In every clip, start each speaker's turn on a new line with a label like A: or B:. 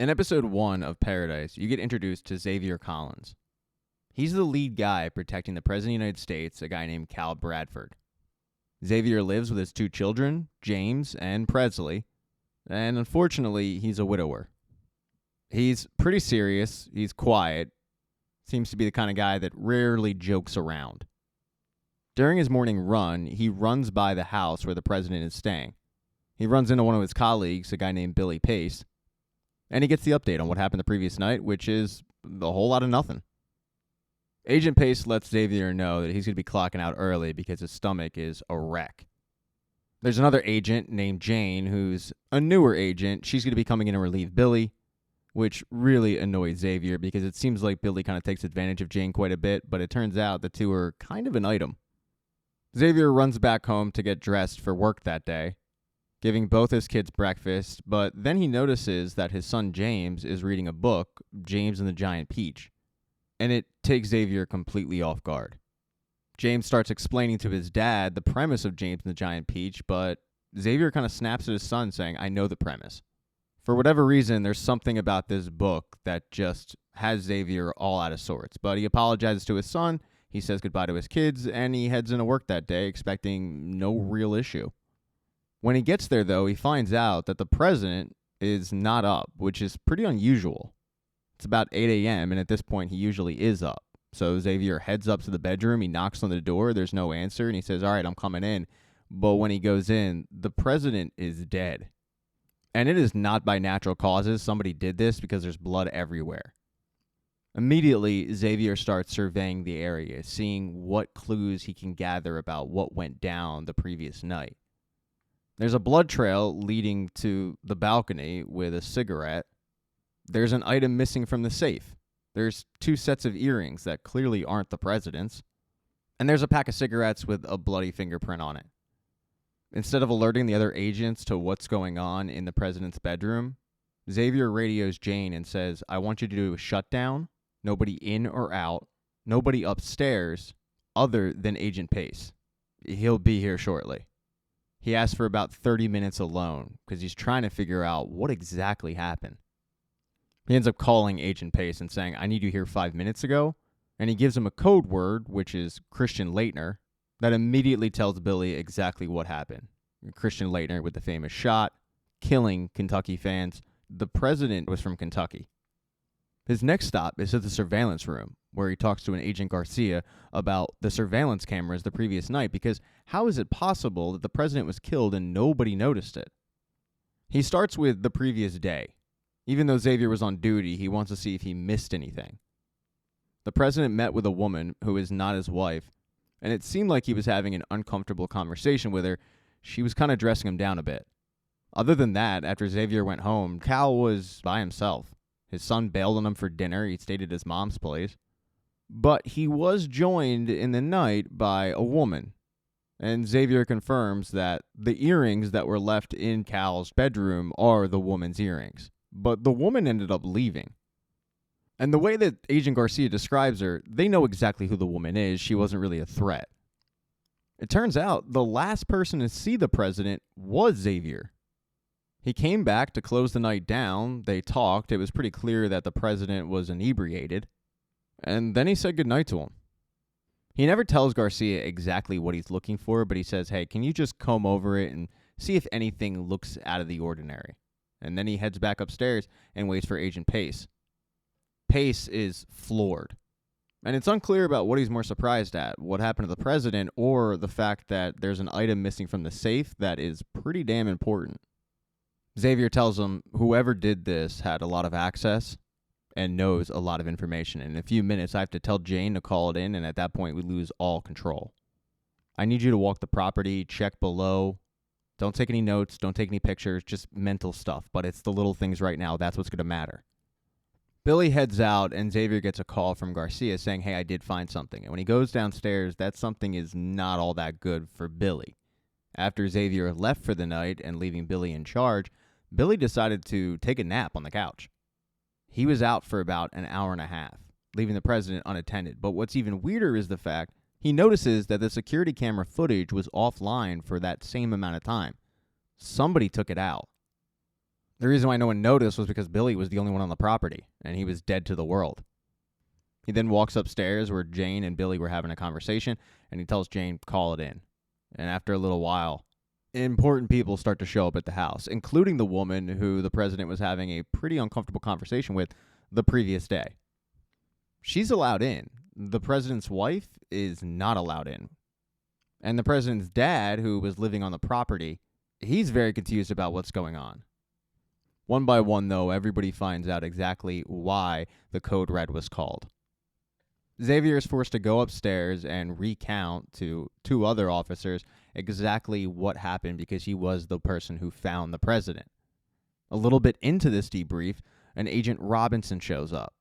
A: In episode 1 of Paradise, you get introduced to Xavier Collins. He's the lead guy protecting the President of the United States, a guy named Cal Bradford. Xavier lives with his 2 children, James and Presley, and unfortunately, he's a widower. He's pretty serious, he's quiet, seems to be the kind of guy that rarely jokes around. During his morning run, he runs by the house where the president is staying. He runs into one of his colleagues, a guy named Billy Pace, and he gets the update on what happened the previous night, which is a whole lot of nothing. Agent Pace lets Xavier know that he's going to be clocking out early because his stomach is a wreck. There's another agent named Jane who's a newer agent. She's going to be coming in to relieve Billy, which really annoys Xavier because it seems like Billy kind of takes advantage of Jane quite a bit, but it turns out the two are kind of an item. Xavier runs back home to get dressed for work that day, giving both his kids breakfast, but then he notices that his son James is reading a book, James and the Giant Peach, and it takes Xavier completely off guard. James starts explaining to his dad the premise of James and the Giant Peach, but Xavier kind of snaps at his son saying, I know the premise. For whatever reason, there's something about this book that just has Xavier all out of sorts, but he apologizes to his son, he says goodbye to his kids, and he heads into work that day expecting no real issue. When he gets there, though, he finds out that the president is not up, which is pretty unusual. It's about 8 a.m., and at this point, he usually is up. So Xavier heads up to the bedroom, he knocks on the door, there's no answer, and he says, all right, I'm coming in. But when he goes in, the president is dead. And it is not by natural causes. Somebody did this because there's blood everywhere. Immediately, Xavier starts surveying the area, seeing what clues he can gather about what went down the previous night. There's a blood trail leading to the balcony with a cigarette. There's an item missing from the safe. There's 2 sets of earrings that clearly aren't the president's. And there's a pack of cigarettes with a bloody fingerprint on it. Instead of alerting the other agents to what's going on in the president's bedroom, Xavier radios Jane and says, I want you to do a shutdown, nobody in or out, nobody upstairs other than Agent Pace. He'll be here shortly. He asks for about 30 minutes alone because he's trying to figure out what exactly happened. He ends up calling Agent Pace and saying, I need you here 5 minutes ago. And he gives him a code word, which is Christian Leitner, that immediately tells Billy exactly what happened. Christian Leitner with the famous shot, killing Kentucky fans. The president was from Kentucky. His next stop is at the surveillance room, where he talks to an Agent Garcia about the surveillance cameras the previous night, because how is it possible that the president was killed and nobody noticed it? He starts with the previous day. Even though Xavier was on duty, he wants to see if he missed anything. The president met with a woman who is not his wife, and it seemed like he was having an uncomfortable conversation with her. She was kind of dressing him down a bit. Other than that, after Xavier went home, Cal was by himself. His son bailed on him for dinner. He stayed at his mom's place. But he was joined in the night by a woman. And Xavier confirms that the earrings that were left in Cal's bedroom are the woman's earrings. But the woman ended up leaving. And the way that Agent Garcia describes her, they know exactly who the woman is. She wasn't really a threat. It turns out the last person to see the president was Xavier. He came back to close the night down. They talked. It was pretty clear that the president was inebriated. And then he said goodnight to him. He never tells Garcia exactly what he's looking for, but he says, hey, can you just comb over it and see if anything looks out of the ordinary? And then he heads back upstairs and waits for Agent Pace. Pace is floored. And it's unclear about what he's more surprised at, what happened to the president, or the fact that there's an item missing from the safe that is pretty damn important. Xavier tells him whoever did this had a lot of access and knows a lot of information. In a few minutes, I have to tell Jane to call it in, and at that point, we lose all control. I need you to walk the property, check below. Don't take any notes, don't take any pictures, just mental stuff. But it's the little things right now. That's what's going to matter. Billy heads out, and Xavier gets a call from Garcia saying, hey, I did find something. And when he goes downstairs, that something is not all that good for Billy. After Xavier left for the night and leaving Billy in charge, Billy decided to take a nap on the couch. He was out for about an hour and a half, leaving the president unattended. But what's even weirder is the fact he notices that the security camera footage was offline for that same amount of time. Somebody took it out. The reason why no one noticed was because Billy was the only one on the property, and he was dead to the world. He then walks upstairs where Jane and Billy were having a conversation, and he tells Jane, call it in. And after a little while, important people start to show up at the house, including the woman who the president was having a pretty uncomfortable conversation with the previous day. She's allowed in. The president's wife is not allowed in. And the president's dad, who was living on the property, he's very confused about what's going on. One by one, though, everybody finds out exactly why the code red was called. Xavier is forced to go upstairs and recount to two other officers exactly what happened because he was the person who found the president. A little bit into this debrief, an Agent Robinson shows up,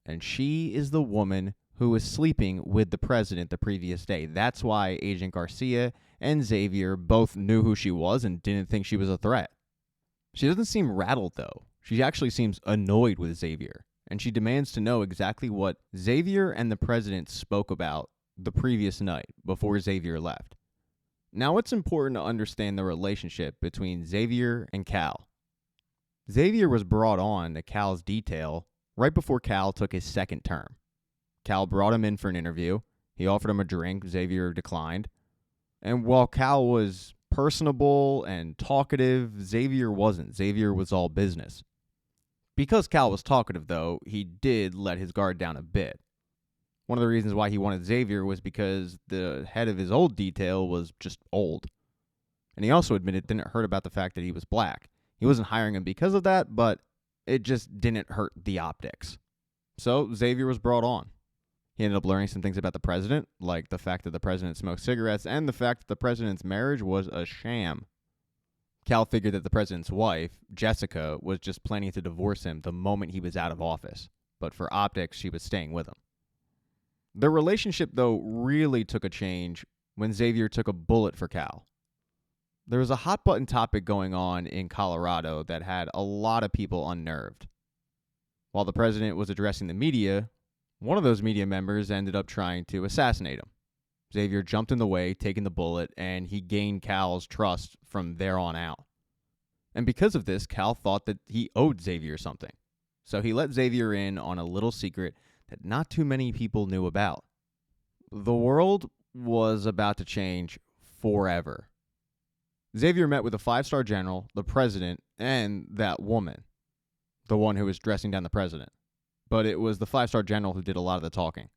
A: and she is the woman who was sleeping with the president the previous day. That's why Agent Garcia and Xavier both knew who she was and didn't think she was a threat. She doesn't seem rattled, though. She actually seems annoyed with Xavier, and she demands to know exactly what Xavier and the president spoke about the previous night before Xavier left. Now, it's important to understand the relationship between Xavier and Cal. Xavier was brought on to Cal's detail right before Cal took his second term. Cal brought him in for an interview. He offered him a drink. Xavier declined. And while Cal was personable and talkative, Xavier wasn't. Xavier was all business. Because Cal was talkative, though, he did let his guard down a bit. One of the reasons why he wanted Xavier was because the head of his old detail was just old. And he also admitted it didn't hurt about the fact that he was black. He wasn't hiring him because of that, but it just didn't hurt the optics. So Xavier was brought on. He ended up learning some things about the president, like the fact that the president smoked cigarettes and the fact that the president's marriage was a sham. Cal figured that the president's wife, Jessica, was just planning to divorce him the moment he was out of office, but for optics, she was staying with him. Their relationship, though, really took a change when Xavier took a bullet for Cal. There was a hot-button topic going on in Colorado that had a lot of people unnerved. While the president was addressing the media, one of those media members ended up trying to assassinate him. Xavier jumped in the way, taking the bullet, and he gained Cal's trust from there on out. And because of this, Cal thought that he owed Xavier something. So he let Xavier in on a little secret that not too many people knew about. The world was about to change forever. Xavier met with a 5-star general, the president, and that woman, the one who was dressing down the president. But it was the 5-star general who did a lot of the talking.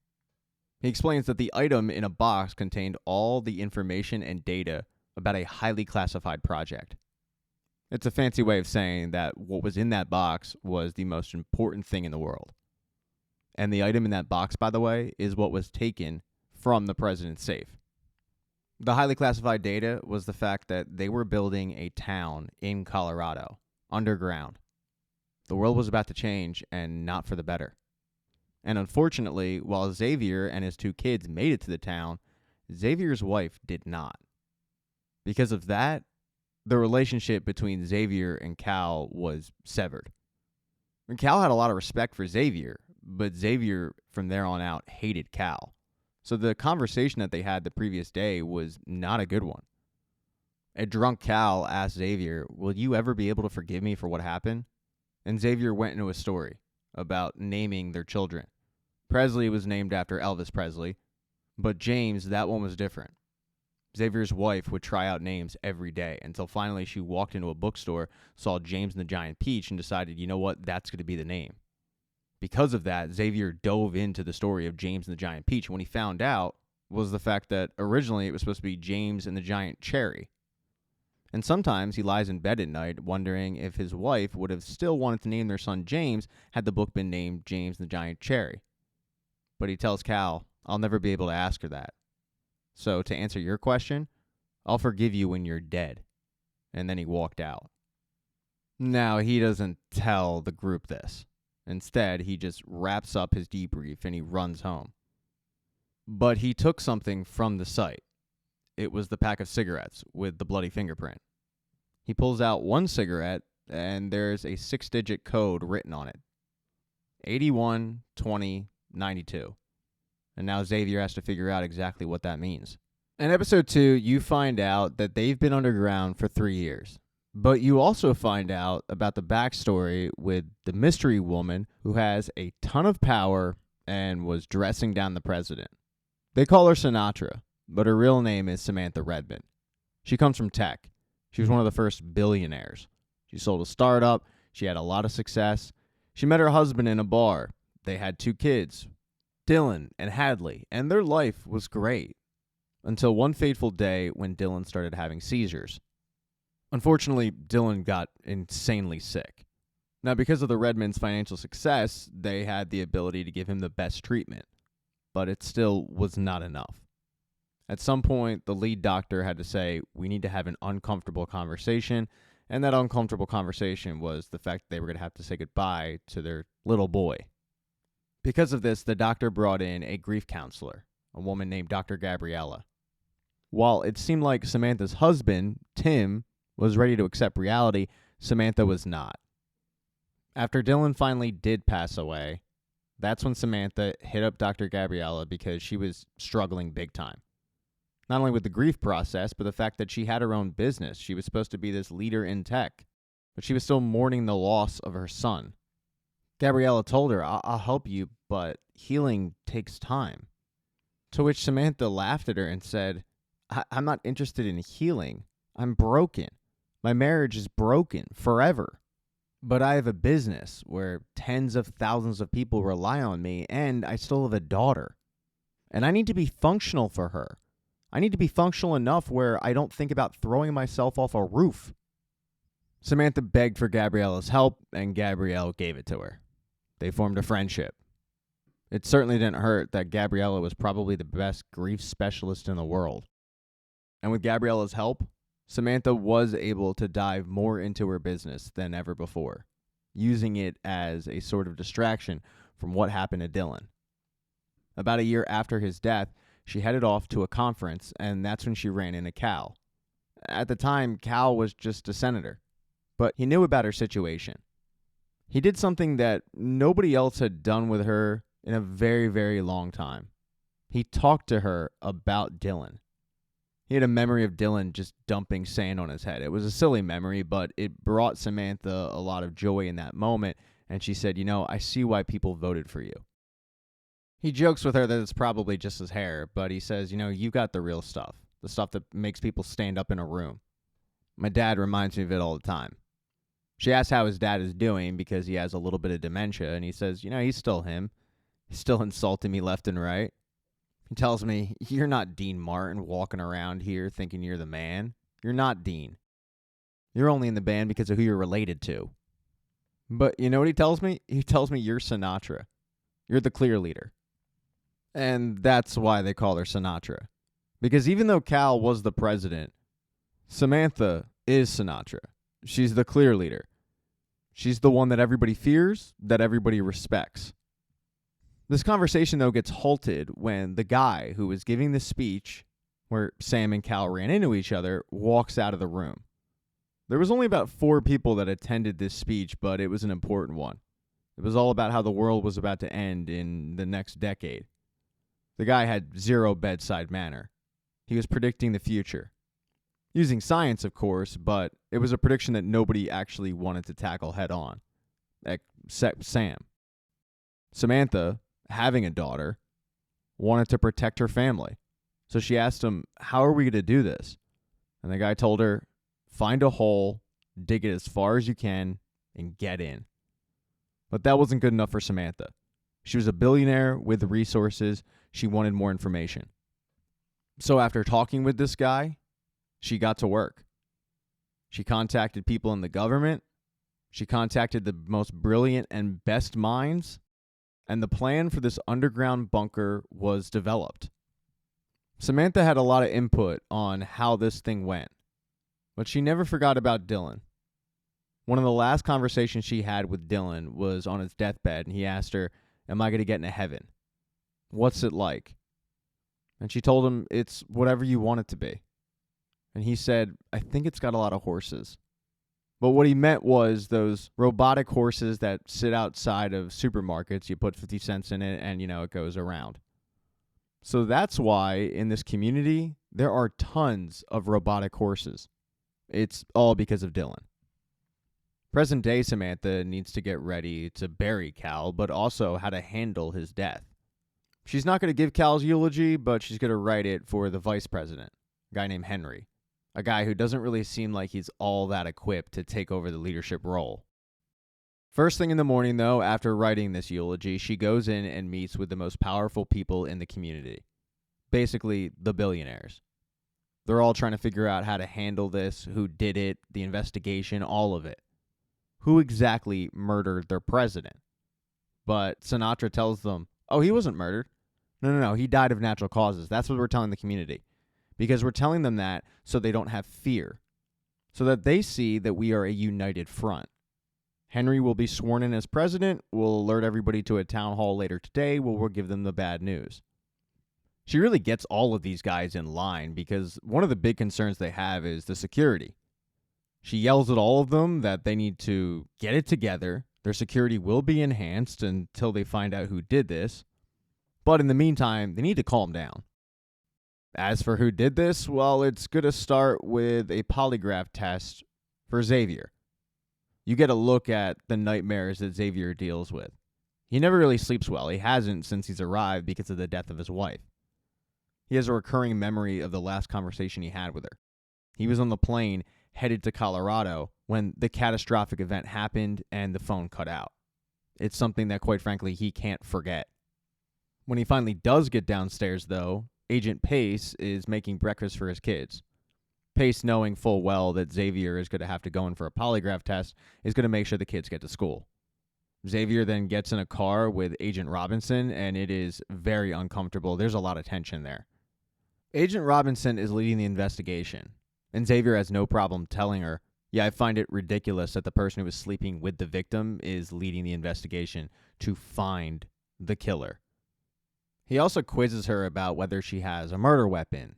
A: He explains that the item in a box contained all the information and data about a highly classified project. It's a fancy way of saying that what was in that box was the most important thing in the world. And the item in that box, by the way, is what was taken from the president's safe. The highly classified data was the fact that they were building a town in Colorado, underground. The world was about to change, and not for the better. And unfortunately, while Xavier and his 2 kids made it to the town, Xavier's wife did not. Because of that, the relationship between Xavier and Cal was severed. And Cal had a lot of respect for Xavier, but Xavier, from there on out, hated Cal. So the conversation that they had the previous day was not a good one. A drunk Cal asked Xavier, "Will you ever be able to forgive me for what happened?" And Xavier went into a story about naming their children. Presley was named after Elvis Presley, but James, that one was different. Xavier's wife would try out names every day until finally she walked into a bookstore, saw James and the Giant Peach, and decided, you know what, that's going to be the name. Because of that, Xavier dove into the story of James and the Giant Peach. When he found out was the fact that originally it was supposed to be James and the Giant Cherry. And sometimes he lies in bed at night wondering if his wife would have still wanted to name their son James had the book been named James and the Giant Cherry. But he tells Cal, "I'll never be able to ask her that. So to answer your question, I'll forgive you when you're dead." And then he walked out. Now, he doesn't tell the group this. Instead, he just wraps up his debrief and he runs home. But he took something from the site. It was the pack of cigarettes with the bloody fingerprint. He pulls out one cigarette and there's a 6-digit code written on it. 812092. And now Xavier has to figure out exactly what that means. In episode 2, you find out that they've been underground for 3 years. But you also find out about the backstory with the mystery woman who has a ton of power and was dressing down the president. They call her Sinatra, but her real name is Samantha Redmond. She comes from tech. She was one of the first billionaires. She sold a startup. She had a lot of success. She met her husband in a bar. They had 2 kids, Dylan and Hadley, and their life was great. Until one fateful day when Dylan started having seizures. Unfortunately, Dylan got insanely sick. Now, because of the Redmonds' financial success, they had the ability to give him the best treatment, but it still was not enough. At some point, the lead doctor had to say, we need to have an uncomfortable conversation, and that uncomfortable conversation was the fact that they were going to have to say goodbye to their little boy. Because of this, the doctor brought in a grief counselor, a woman named Dr. Gabriella. While it seemed like Samantha's husband, Tim, was ready to accept reality, Samantha was not. After Dylan finally did pass away, that's when Samantha hit up Dr. Gabriella because she was struggling big time. Not only with the grief process, but the fact that she had her own business. She was supposed to be this leader in tech, but she was still mourning the loss of her son. Gabriella told her, I'll help you, but healing takes time. To which Samantha laughed at her and said, I'm not interested in healing. I'm broken. My marriage is broken forever. But I have a business where tens of thousands of people rely on me, and I still have a daughter. And I need to be functional for her. I need to be functional enough where I don't think about throwing myself off a roof. Samantha begged for Gabriella's help, and Gabrielle gave it to her. They formed a friendship. It certainly didn't hurt that Gabriella was probably the best grief specialist in the world. And with Gabriella's help, Samantha was able to dive more into her business than ever before, using it as a sort of distraction from what happened to Dylan. About a year after his death, she headed off to a conference, and that's when she ran into Cal. At the time, Cal was just a senator, but he knew about her situation. He did something that nobody else had done with her in a very, very long time. He talked to her about Dylan. He had a memory of Dylan just dumping sand on his head. It was a silly memory, but it brought Samantha a lot of joy in that moment, and she said, I see why people voted for you. He jokes with her that it's probably just his hair, but he says, you got the real stuff, the stuff that makes people stand up in a room. My dad reminds me of it all the time. She asks how his dad is doing because he has a little bit of dementia, and he says, he's still him. He's still insulting me left and right. He tells me, you're not Dean Martin walking around here thinking you're the man. You're not Dean. You're only in the band because of who you're related to. But you know what he tells me? He tells me you're Sinatra. You're the clear leader. And that's why they call her Sinatra. Because even though Cal was the president, Samantha is Sinatra. She's the clear leader. She's the one that everybody fears, that everybody respects. This conversation, though, gets halted when the guy who was giving the speech, where Sam and Cal ran into each other, walks out of the room. There was only about 4 people that attended this speech, but it was an important one. It was all about how the world was about to end in the next decade. The guy had zero bedside manner. He was predicting the future. Using science, of course, but it was a prediction that nobody actually wanted to tackle head on, except Sam. Samantha, having a daughter, wanted to protect her family. So she asked him, how are we going to do this? And the guy told her, find a hole, dig it as far as you can, and get in. But that wasn't good enough for Samantha. She was a billionaire with resources. She wanted more information. So after talking with this guy, she got to work. She contacted people in the government. She contacted the most brilliant and best minds. And the plan for this underground bunker was developed. Samantha had a lot of input on how this thing went, but she never forgot about Dylan. One of the last conversations she had with Dylan was on his deathbed, and he asked her, am I going to get into heaven? What's it like? And she told him, it's whatever you want it to be. And he said, I think it's got a lot of horses. But what he meant was those robotic horses that sit outside of supermarkets. You put 50 cents in it and, it goes around. So that's why in this community, there are tons of robotic horses. It's all because of Dylan. Present day Samantha needs to get ready to bury Cal, but also how to handle his death. She's not going to give Cal's eulogy, but she's going to write it for the vice president, a guy named Henry, a guy who doesn't really seem like he's all that equipped to take over the leadership role. First thing in the morning, though, after writing this eulogy, she goes in and meets with the most powerful people in the community, basically the billionaires. They're all trying to figure out how to handle this, who did it, the investigation, all of it. Who exactly murdered their president? But Sinatra tells them, oh, he wasn't murdered. No, he died of natural causes. That's what we're telling the community. Because we're telling them that so they don't have fear. So that they see that we are a united front. Henry will be sworn in as president. We'll alert everybody to a town hall later today where we'll give them the bad news. She really gets all of these guys in line because one of the big concerns they have is the security. She yells at all of them that they need to get it together. Their security will be enhanced until they find out who did this. But in the meantime, they need to calm down. As for who did this, well, it's going to start with a polygraph test for Xavier. You get a look at the nightmares that Xavier deals with. He never really sleeps well. He hasn't since he's arrived because of the death of his wife. He has a recurring memory of the last conversation he had with her. He was on the plane headed to Colorado when the catastrophic event happened and the phone cut out. It's something that, quite frankly, he can't forget. When he finally does get downstairs, though, Agent Pace is making breakfast for his kids. Pace, knowing full well that Xavier is going to have to go in for a polygraph test, is going to make sure the kids get to school. Xavier then gets in a car with Agent Robinson, and it is very uncomfortable. There's a lot of tension there. Agent Robinson is leading the investigation, and Xavier has no problem telling her, yeah, I find it ridiculous that the person who was sleeping with the victim is leading the investigation to find the killer. He also quizzes her about whether she has a murder weapon,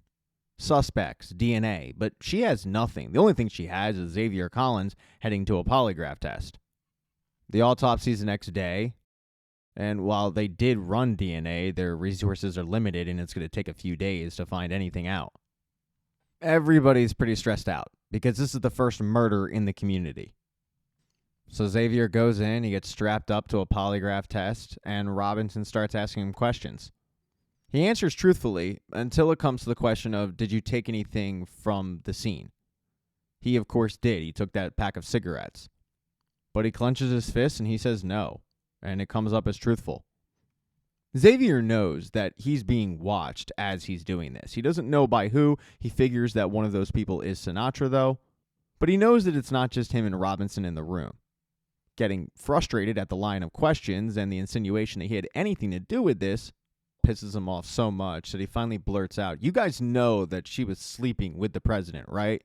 A: suspects, DNA, but she has nothing. The only thing she has is Xavier Collins heading to a polygraph test. The autopsy is the next day, and while they did run DNA, their resources are limited and it's going to take a few days to find anything out. Everybody's pretty stressed out because this is the first murder in the community. So Xavier goes in, he gets strapped up to a polygraph test, and Robinson starts asking him questions. He answers truthfully until it comes to the question of, did you take anything from the scene? He, of course, did. He took that pack of cigarettes. But he clenches his fist and he says no, and it comes up as truthful. Xavier knows that he's being watched as he's doing this. He doesn't know by who. He figures that one of those people is Sinatra, though. But he knows that it's not just him and Robinson in the room. Getting frustrated at the line of questions and the insinuation that he had anything to do with this pisses him off so much that he finally blurts out, you guys know that she was sleeping with the president, right?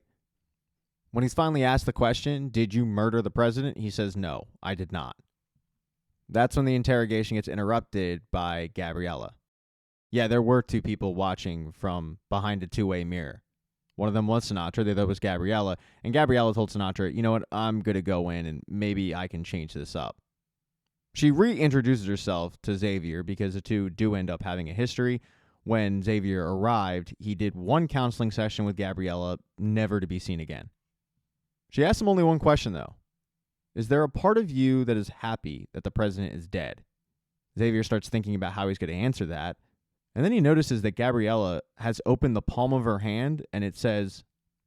A: When he's finally asked the question, did you murder the president? He says, no, I did not. That's when the interrogation gets interrupted by Gabriella. Yeah, there were two people watching from behind a two-way mirror. One of them was Sinatra, the other was Gabriella, and Gabriella told Sinatra, you know what, I'm going to go in and maybe I can change this up. She reintroduces herself to Xavier because the two do end up having a history. When Xavier arrived, he did one counseling session with Gabriella, never to be seen again. She asked him only one question, though. Is there a part of you that is happy that the president is dead? Xavier starts thinking about how he's going to answer that, and then he notices that Gabriella has opened the palm of her hand, and it says,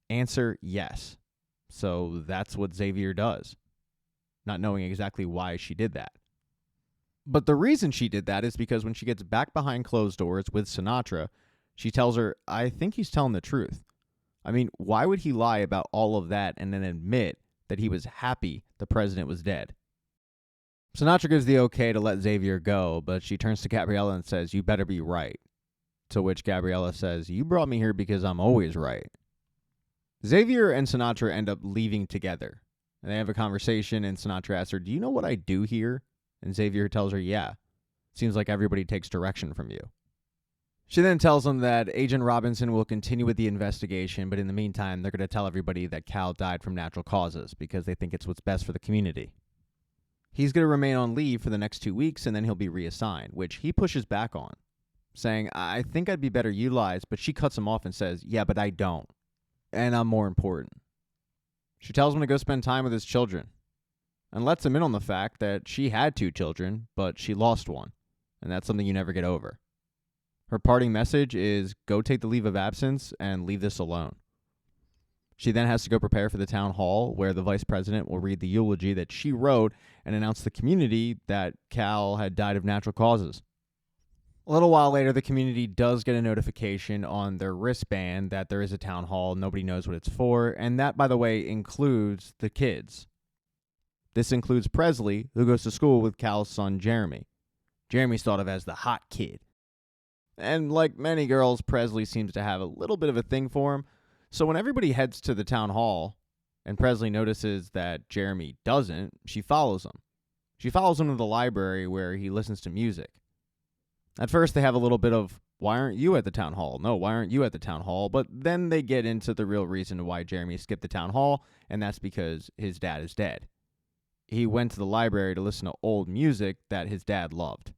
A: answer yes. So that's what Xavier does, not knowing exactly why she did that. But the reason she did that is because when she gets back behind closed doors with Sinatra, she tells her, I think he's telling the truth. I mean, why would he lie about all of that and then admit that he was happy the president was dead? Sinatra gives the okay to let Xavier go, but she turns to Gabriella and says, you better be right. To which Gabriella says, you brought me here because I'm always right. Xavier and Sinatra end up leaving together. And they have a conversation, and Sinatra asks her, do you know what I do here? And Xavier tells her, yeah. Seems like everybody takes direction from you. She then tells him that Agent Robinson will continue with the investigation, but in the meantime, they're going to tell everybody that Cal died from natural causes because they think it's what's best for the community. He's going to remain on leave for the next 2 weeks, and then he'll be reassigned, which he pushes back on, saying, I think I'd be better utilized, but she cuts him off and says, yeah, but I don't, and I'm more important. She tells him to go spend time with his children and lets him in on the fact that she had 2 children, but she lost one, and that's something you never get over. Her parting message is go take the leave of absence and leave this alone. She then has to go prepare for the town hall where the vice president will read the eulogy that she wrote and announce to the community that Cal had died of natural causes. A little while later, the community does get a notification on their wristband that there is a town hall. Nobody knows what it's for, and that, by the way, includes the kids. This includes Presley, who goes to school with Cal's son, Jeremy. Jeremy's thought of as the hot kid. And like many girls, Presley seems to have a little bit of a thing for him. So when everybody heads to the town hall and Presley notices that Jeremy doesn't, she follows him. She follows him to the library where he listens to music. At first they have a little bit of, why aren't you at the town hall? No, why aren't you at the town hall? But then they get into the real reason why Jeremy skipped the town hall, and that's because his dad is dead. He went to the library to listen to old music that his dad loved.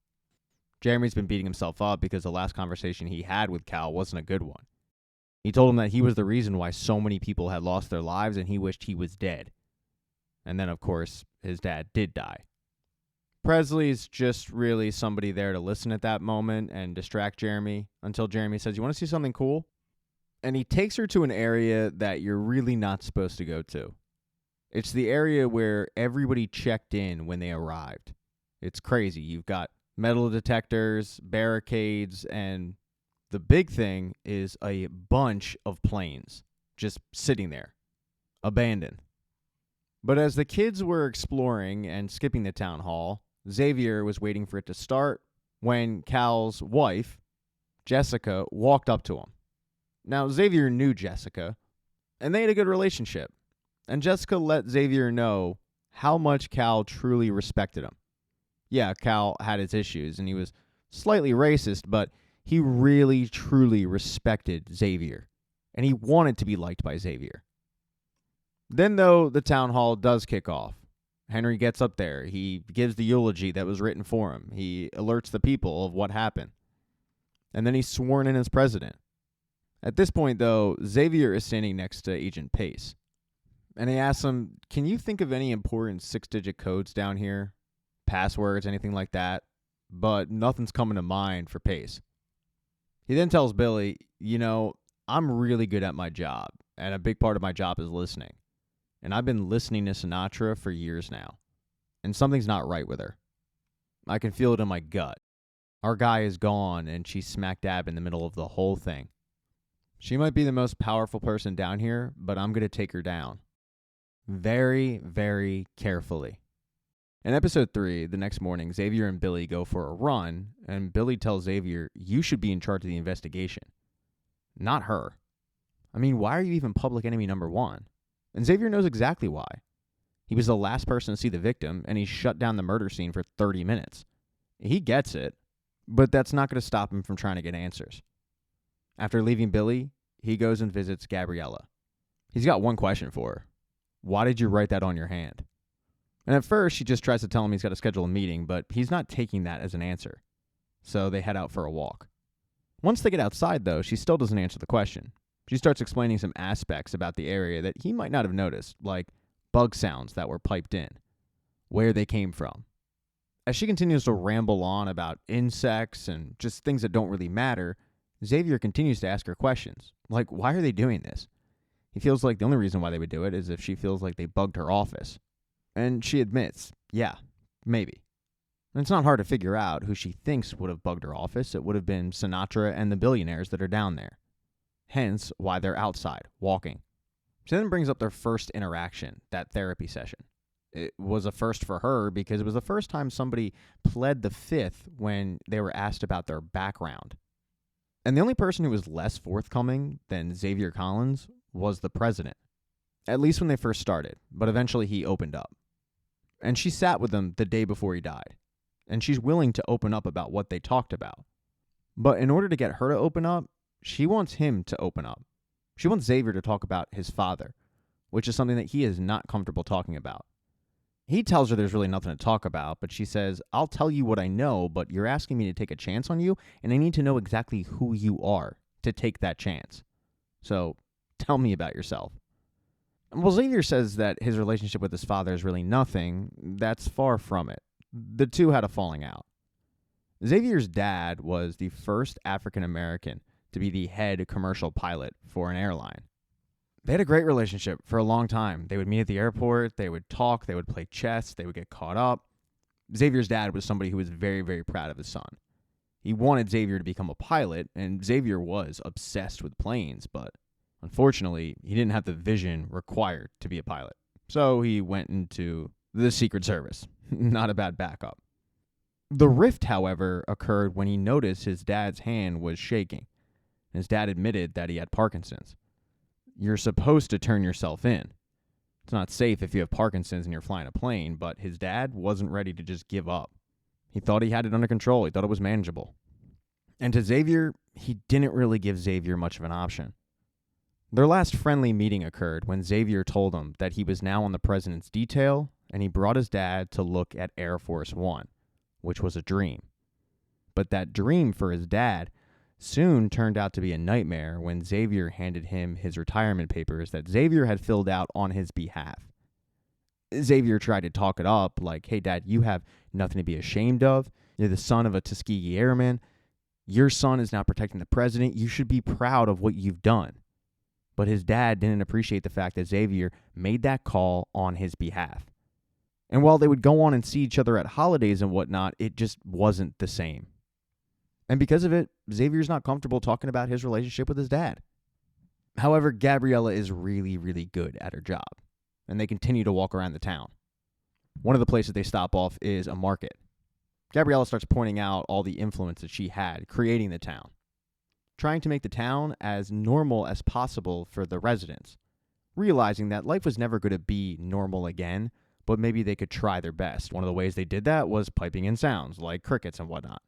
A: Jeremy's been beating himself up because the last conversation he had with Cal wasn't a good one. He told him that he was the reason why so many people had lost their lives and he wished he was dead. And then, of course, his dad did die. Presley's just really somebody there to listen at that moment and distract Jeremy until Jeremy says, you want to see something cool? And he takes her to an area that you're really not supposed to go to. It's the area where everybody checked in when they arrived. It's crazy. You've got metal detectors, barricades, and the big thing is a bunch of planes just sitting there, abandoned. But as the kids were exploring and skipping the town hall, Xavier was waiting for it to start when Cal's wife, Jessica, walked up to him. Now, Xavier knew Jessica, and they had a good relationship. And Jessica let Xavier know how much Cal truly respected him. Yeah, Cal had his issues, and he was slightly racist, but he really, truly respected Xavier, and he wanted to be liked by Xavier. Then, though, the town hall does kick off. Henry gets up there. He gives the eulogy that was written for him. He alerts the people of what happened. And then he's sworn in as president. At this point, though, Xavier is standing next to Agent Pace. And he asks him, can you think of any important 6-digit codes down here? Passwords, anything like that? But nothing's coming to mind for Pace. He then tells Billy, I'm really good at my job, and a big part of my job is listening. And I've been listening to Sinatra for years now, and something's not right with her. I can feel it in my gut. Our guy is gone, and she's smack dab in the middle of the whole thing. She might be the most powerful person down here, but I'm going to take her down. Very, very carefully. In episode 3, the next morning, Xavier and Billy go for a run, and Billy tells Xavier, you should be in charge of the investigation. Not her. I mean, why are you even public enemy number 1? And Xavier knows exactly why. He was the last person to see the victim, and he shut down the murder scene for 30 minutes. He gets it, but that's not going to stop him from trying to get answers. After leaving Billy, he goes and visits Gabriella. He's got one question for her. Why did you write that on your hand? And at first, she just tries to tell him he's got to schedule a meeting, but he's not taking that as an answer. So they head out for a walk. Once they get outside, though, she still doesn't answer the question. She starts explaining some aspects about the area that he might not have noticed, like bug sounds that were piped in, where they came from. As she continues to ramble on about insects and just things that don't really matter, Xavier continues to ask her questions, like why are they doing this? He feels like the only reason why they would do it is if she feels like they bugged her office. And she admits, yeah, maybe. And it's not hard to figure out who she thinks would have bugged her office. It would have been Sinatra and the billionaires that are down there. Hence why they're outside, walking. She then brings up their first interaction, that therapy session. It was a first for her because it was the first time somebody pled the fifth when they were asked about their background. And the only person who was less forthcoming than Xavier Collins was the president. At least when they first started, but eventually he opened up. And she sat with him the day before he died. And she's willing to open up about what they talked about. But in order to get her to open up, she wants him to open up. She wants Xavier to talk about his father, which is something that he is not comfortable talking about. He tells her there's really nothing to talk about, but she says, I'll tell you what I know, but you're asking me to take a chance on you, and I need to know exactly who you are to take that chance. So tell me about yourself. Well, Xavier says that his relationship with his father is really nothing. That's far from it. The two had a falling out. Xavier's dad was the first African American to be the head commercial pilot for an airline. They had a great relationship for a long time. They would meet at the airport, they would talk, they would play chess, they would get caught up. Xavier's dad was somebody who was very, very proud of his son. He wanted Xavier to become a pilot, and Xavier was obsessed with planes, but unfortunately, he didn't have the vision required to be a pilot. So he went into the Secret Service. Not a bad backup. The rift, however, occurred when he noticed his dad's hand was shaking. His dad admitted that he had Parkinson's. You're supposed to turn yourself in. It's not safe if you have Parkinson's and you're flying a plane, but his dad wasn't ready to just give up. He thought he had it under control. He thought it was manageable. And to Xavier, he didn't really give Xavier much of an option. Their last friendly meeting occurred when Xavier told him that he was now on the president's detail, and he brought his dad to look at Air Force One, which was a dream. But that dream for his dad soon turned out to be a nightmare when Xavier handed him his retirement papers that Xavier had filled out on his behalf. Xavier tried to talk it up, like, hey, Dad, you have nothing to be ashamed of. You're the son of a Tuskegee Airman. Your son is now protecting the president. You should be proud of what you've done. But his dad didn't appreciate the fact that Xavier made that call on his behalf. And while they would go on and see each other at holidays and whatnot, it just wasn't the same. And because of it, Xavier's not comfortable talking about his relationship with his dad. However, Gabriella is really, really good at her job, and they continue to walk around the town. One of the places they stop off is a market. Gabriella starts pointing out all the influence that she had creating the town, trying to make the town as normal as possible for the residents, realizing that life was never going to be normal again, but maybe they could try their best. One of the ways they did that was piping in sounds like crickets and whatnot.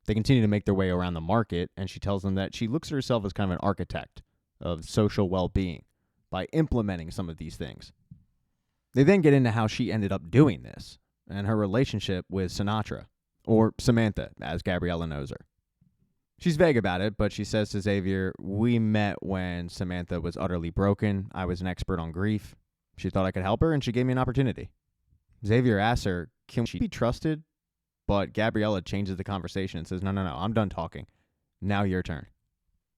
A: They continue to make their way around the market, and she tells them that she looks at herself as kind of an architect of social well-being by implementing some of these things. They then get into how she ended up doing this and her relationship with Sinatra, or Samantha, as Gabriella knows her. She's vague about it, but she says to Xavier, we met when Samantha was utterly broken. I was an expert on grief. She thought I could help her, and she gave me an opportunity. Xavier asks her, can she be trusted? But Gabriella changes the conversation and says, no, I'm done talking. Now your turn.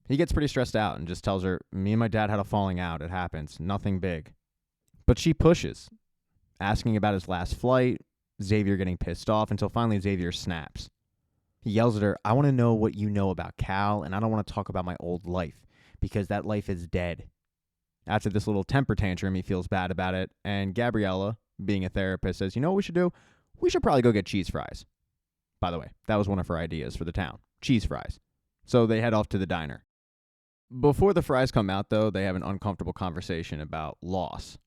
A: He gets pretty stressed out and just tells her, me and my dad had a falling out. It happens. Nothing big. But she pushes, asking about his last flight, Xavier getting pissed off, until finally Xavier snaps. He yells at her, I want to know what you know about Cal, and I don't want to talk about my old life, because that life is dead. After this little temper tantrum, he feels bad about it, and Gabriella, being a therapist, says, you know what we should do? We should probably go get cheese fries. By the way, that was one of her ideas for the town, cheese fries. So they head off to the diner. Before the fries come out, though, they have an uncomfortable conversation about loss.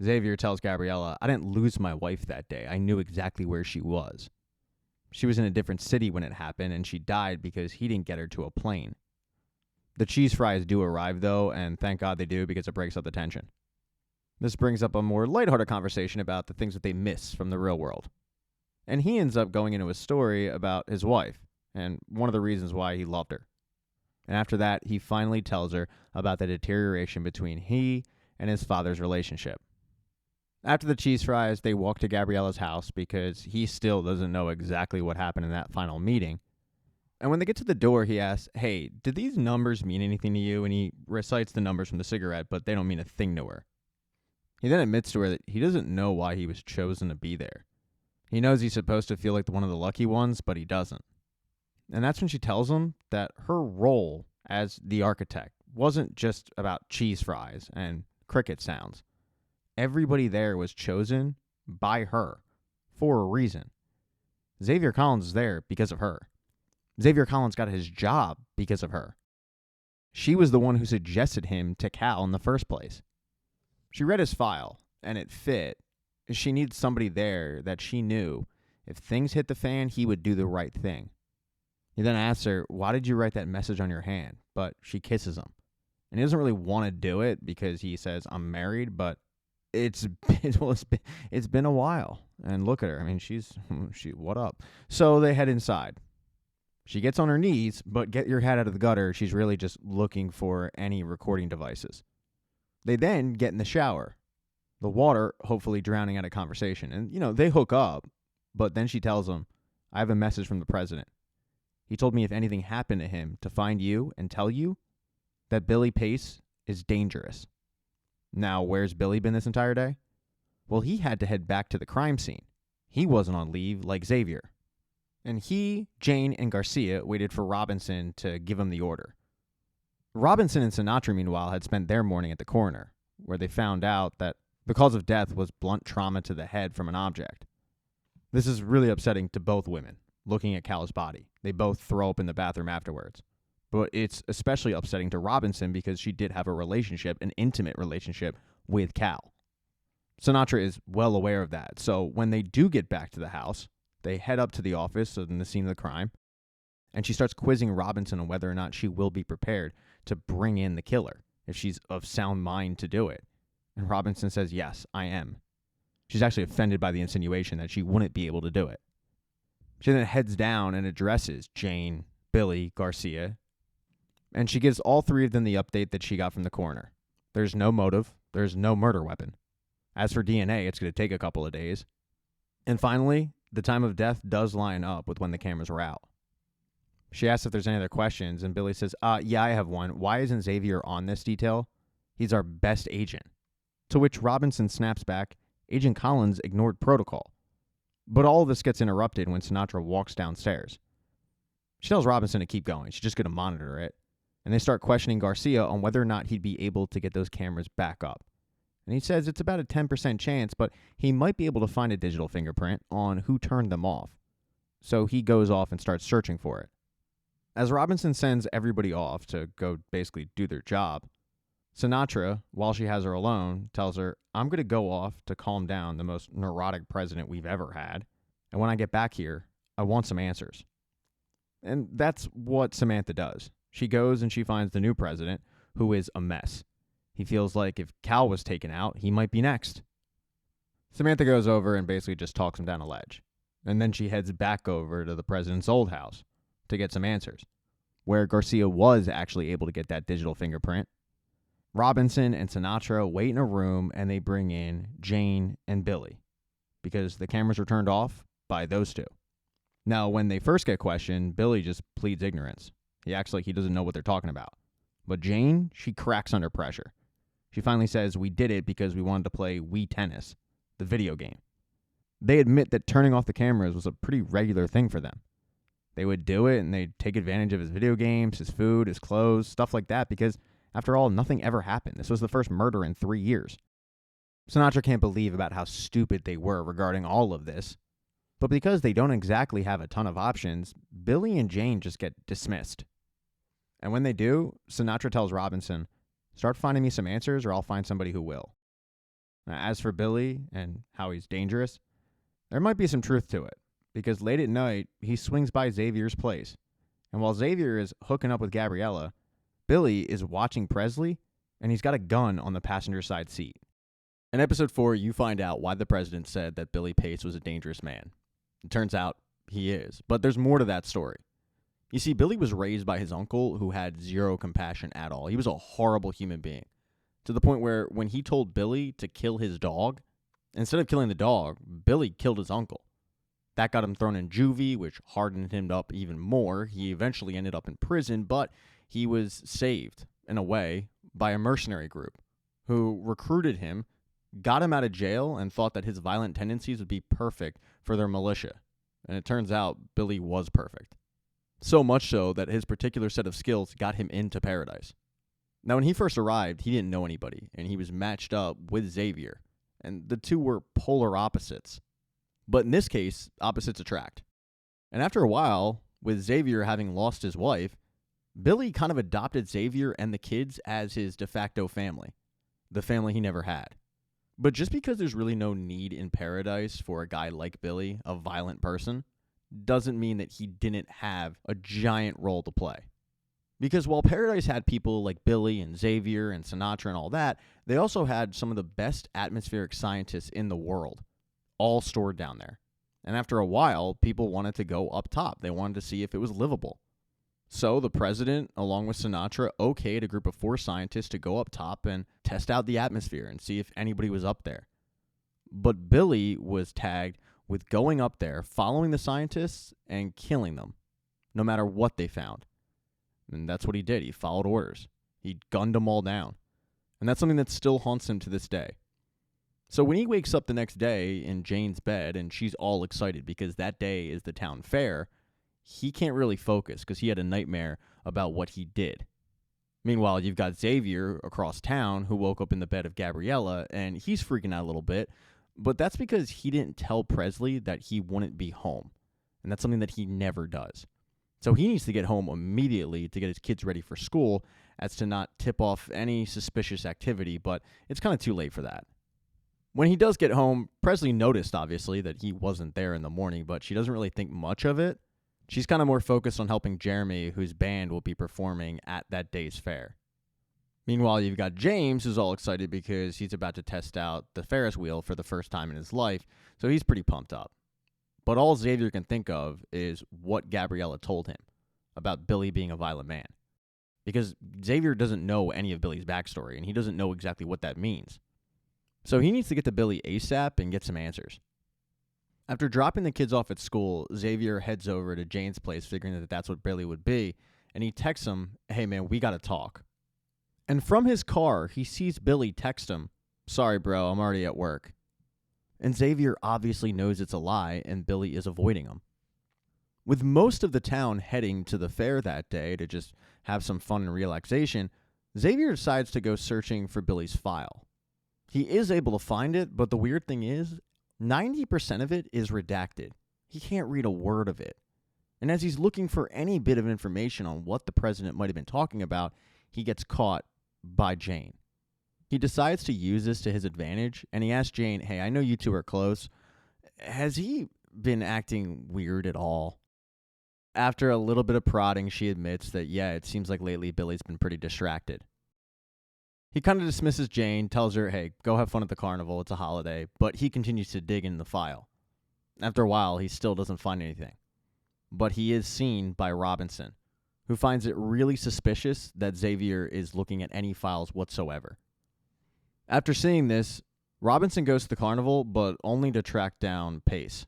A: Xavier tells Gabriella, I didn't lose my wife that day. I knew exactly where she was. She was in a different city when it happened, and she died because he didn't get her to a plane. The cheese fries do arrive, though, and thank God they do, because it breaks up the tension. This brings up a more lighthearted conversation about the things that they miss from the real world. And he ends up going into a story about his wife, and one of the reasons why he loved her. And after that, he finally tells her about the deterioration between he and his father's relationship. After the cheese fries, they walk to Gabriella's house because he still doesn't know exactly what happened in that final meeting. And when they get to the door, he asks, hey, did these numbers mean anything to you? And he recites the numbers from the cigarette, but they don't mean a thing to her. He then admits to her that he doesn't know why he was chosen to be there. He knows he's supposed to feel like one of the lucky ones, but he doesn't. And that's when she tells him that her role as the architect wasn't just about cheese fries and cricket sounds. Everybody there was chosen by her for a reason. Xavier Collins is there because of her. Xavier Collins got his job because of her. She was the one who suggested him to Cal in the first place. She read his file, and it fit. She needed somebody there that she knew if things hit the fan, he would do the right thing. He then asks her, why did you write that message on your hand? But she kisses him. And he doesn't really want to do it because he says, I'm married, but it's been a while. And look at her. I mean, she what up? So they head inside. She gets on her knees, but get your head out of the gutter. She's really just looking for any recording devices. They then get in the shower, the water hopefully drowning out a conversation. And, they hook up, but then she tells him, I have a message from the president. He told me if anything happened to him to find you and tell you that Billy Pace is dangerous. Now, where's Billy been this entire day? Well, he had to head back to the crime scene. He wasn't on leave like Xavier. And he, Jane, and Garcia waited for Robinson to give him the order. Robinson and Sinatra, meanwhile, had spent their morning at the coroner, where they found out that the cause of death was blunt trauma to the head from an object. This is really upsetting to both women, looking at Cal's body. They both throw up in the bathroom afterwards. But it's especially upsetting to Robinson because she did have a relationship, an intimate relationship, with Cal. Sinatra is well aware of that, so when they do get back to the house, they head up to the office in the scene of the crime, and she starts quizzing Robinson on whether or not she will be prepared to bring in the killer, if she's of sound mind to do it. And Robinson says, yes, I am. She's actually offended by the insinuation that she wouldn't be able to do it. She then heads down and addresses Jane, Billy, Garcia, and she gives all three of them the update that she got from the coroner. There's no motive. There's no murder weapon. As for DNA, it's going to take a couple of days. And finally, the time of death does line up with when the cameras were out. She asks if there's any other questions, and Billy says, yeah, I have one. Why isn't Xavier on this detail? He's our best agent. To which Robinson snaps back, Agent Collins ignored protocol. But all of this gets interrupted when Sinatra walks downstairs. She tells Robinson to keep going. She's just going to monitor it. And they start questioning Garcia on whether or not he'd be able to get those cameras back up. And he says it's about a 10% chance, but he might be able to find a digital fingerprint on who turned them off. So he goes off and starts searching for it. As Robinson sends everybody off to go basically do their job, Sinatra, while she has her alone, tells her, I'm going to go off to calm down the most neurotic president we've ever had. And when I get back here, I want some answers. And that's what Samantha does. She goes and she finds the new president, who is a mess. He feels like if Cal was taken out, he might be next. Samantha goes over and basically just talks him down a ledge. And then she heads back over to the president's old house to get some answers, where Garcia was actually able to get that digital fingerprint. Robinson and Sinatra wait in a room and they bring in Jane and Billy because the cameras were turned off by those two. Now, when they first get questioned, Billy just pleads ignorance. He acts like he doesn't know what they're talking about. But Jane, she cracks under pressure. She finally says, we did it because we wanted to play Wii Tennis, the video game. They admit that turning off the cameras was a pretty regular thing for them. They would do it and they'd take advantage of his video games, his food, his clothes, stuff like that because, after all, nothing ever happened. This was the first murder in 3 years. Sinatra can't believe about how stupid they were regarding all of this. But because they don't exactly have a ton of options, Billy and Jane just get dismissed. And when they do, Sinatra tells Robinson, start finding me some answers or I'll find somebody who will. Now, as for Billy and how he's dangerous, there might be some truth to it. Because late at night, he swings by Xavier's place. And while Xavier is hooking up with Gabriella, Billy is watching Presley, and he's got a gun on the passenger side seat. In episode 4, you find out why the president said that Billy Pace was a dangerous man. It turns out he is, but there's more to that story. You see, Billy was raised by his uncle who had zero compassion at all. He was a horrible human being, to the point where when he told Billy to kill his dog, instead of killing the dog, Billy killed his uncle. That got him thrown in juvie, which hardened him up even more. He eventually ended up in prison, but he was saved, in a way, by a mercenary group who recruited him, got him out of jail, and thought that his violent tendencies would be perfect for their militia. And it turns out Billy was perfect. So much so that his particular set of skills got him into paradise. Now, when he first arrived, he didn't know anybody, and he was matched up with Xavier, and the two were polar opposites. But in this case, opposites attract. And after a while, with Xavier having lost his wife, Billy kind of adopted Xavier and the kids as his de facto family, the family he never had. But just because there's really no need in paradise for a guy like Billy, a violent person, doesn't mean that he didn't have a giant role to play. Because while paradise had people like Billy and Xavier and Sinatra and all that, they also had some of the best atmospheric scientists in the world, all stored down there. And after a while, people wanted to go up top. They wanted to see if it was livable. So the president, along with Sinatra, okayed a group of 4 scientists to go up top and test out the atmosphere and see if anybody was up there. But Billy was tagged with going up there, following the scientists, and killing them, no matter what they found. And that's what he did. He followed orders. He gunned them all down. And that's something that still haunts him to this day. So when he wakes up the next day in Jane's bed and she's all excited because that day is the town fair, he can't really focus because he had a nightmare about what he did. Meanwhile, you've got Xavier across town who woke up in the bed of Gabriella, and he's freaking out a little bit, but that's because he didn't tell Presley that he wouldn't be home, and that's something that he never does. So he needs to get home immediately to get his kids ready for school as to not tip off any suspicious activity, but it's kind of too late for that. When he does get home, Presley noticed, obviously, that he wasn't there in the morning, but she doesn't really think much of it. She's kind of more focused on helping Jeremy, whose band will be performing at that day's fair. Meanwhile, you've got James, who's all excited because he's about to test out the Ferris wheel for the first time in his life, so he's pretty pumped up. But all Xavier can think of is what Gabriella told him about Billy being a violent man. Because Xavier doesn't know any of Billy's backstory, and he doesn't know exactly what that means. So he needs to get to Billy ASAP and get some answers. After dropping the kids off at school, Xavier heads over to Jane's place, figuring that that's what Billy would be, and he texts him, "Hey man, we gotta talk." And from his car, he sees Billy text him, "Sorry bro, I'm already at work." And Xavier obviously knows it's a lie, and Billy is avoiding him. With most of the town heading to the fair that day to just have some fun and relaxation, Xavier decides to go searching for Billy's file. He is able to find it, but the weird thing is, 90% of it is redacted. He can't read a word of it. And as he's looking for any bit of information on what the president might have been talking about, he gets caught by Jane. He decides to use this to his advantage, and he asks Jane, "Hey, I know you two are close. Has he been acting weird at all?" After a little bit of prodding, she admits that, yeah, it seems like lately Billy's been pretty distracted. He kind of dismisses Jane, tells her, "Hey, go have fun at the carnival, it's a holiday," but he continues to dig in the file. After a while, he still doesn't find anything. But he is seen by Robinson, who finds it really suspicious that Xavier is looking at any files whatsoever. After seeing this, Robinson goes to the carnival, but only to track down Pace.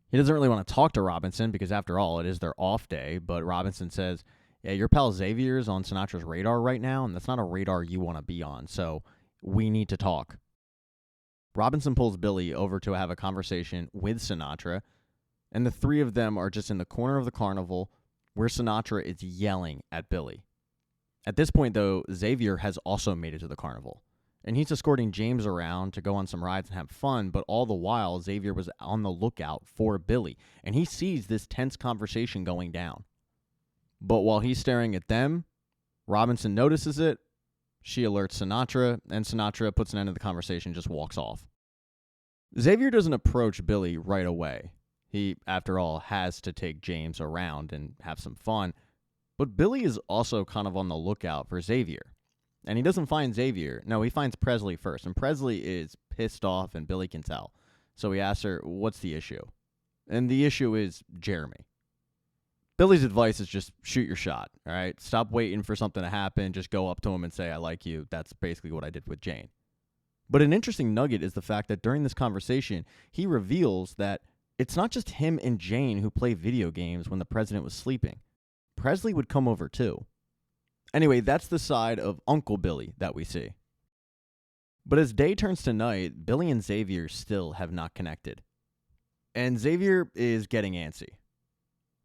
A: He doesn't really want to talk to Robinson because, after all, it is their off day, but Robinson says, "Yeah, your pal Xavier's on Sinatra's radar right now, and that's not a radar you want to be on, so we need to talk." Robinson pulls Billy over to have a conversation with Sinatra, and the three of them are just in the corner of the carnival where Sinatra is yelling at Billy. At this point, though, Xavier has also made it to the carnival, and he's escorting James around to go on some rides and have fun, but all the while, Xavier was on the lookout for Billy, and he sees this tense conversation going down. But while he's staring at them, Robinson notices it, she alerts Sinatra, and Sinatra puts an end to the conversation and just walks off. Xavier doesn't approach Billy right away. He, after all, has to take James around and have some fun. But Billy is also kind of on the lookout for Xavier. And he doesn't find Xavier. No, he finds Presley first. And Presley is pissed off, and Billy can tell. So he asks her, "What's the issue?" And the issue is Jeremy. Billy's advice is just shoot your shot, all right? Stop waiting for something to happen. Just go up to him and say, "I like you." That's basically what I did with Jane. But an interesting nugget is the fact that during this conversation, he reveals that it's not just him and Jane who play video games when the president was sleeping. Presley would come over too. Anyway, that's the side of Uncle Billy that we see. But as day turns to night, Billy and Xavier still have not connected. And Xavier is getting antsy.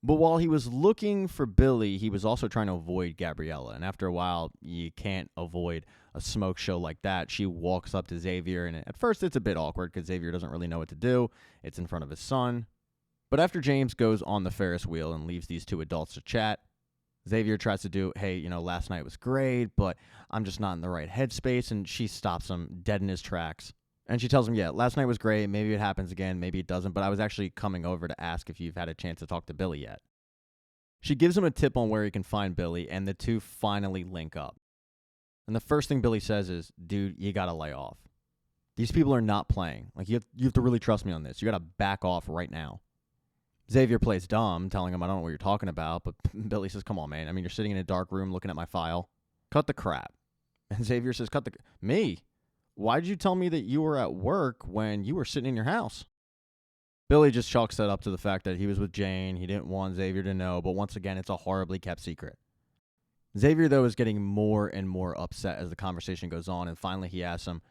A: But while he was looking for Billy, he was also trying to avoid Gabriella. And after a while, you can't avoid a smoke show like that. She walks up to Xavier, and at first it's a bit awkward because Xavier doesn't really know what to do. It's in front of his son. But after James goes on the Ferris wheel and leaves these two adults to chat, Xavier tries to do, "Hey, last night was great, but I'm just not in the right headspace," and she stops him dead in his tracks. And she tells him, "Yeah, last night was great. Maybe it happens again. Maybe it doesn't. But I was actually coming over to ask if you've had a chance to talk to Billy yet." She gives him a tip on where he can find Billy, and the two finally link up. And the first thing Billy says is, "Dude, you got to lay off. These people are not playing. Like, you have to really trust me on this. You got to back off right now." Xavier plays dumb, telling him, I don't know what you're talking about, but Billy says, come on, man. I mean, you're sitting in a dark room looking at my file. Cut the crap. And Xavier says, me? Why did you tell me that you were at work when you were sitting in your house? Billy just chalks that up to the fact that he was with Jane. He didn't want Xavier to know, but once again, it's a horribly kept secret. Xavier, though, is getting more and more upset as the conversation goes on, and finally he asks him,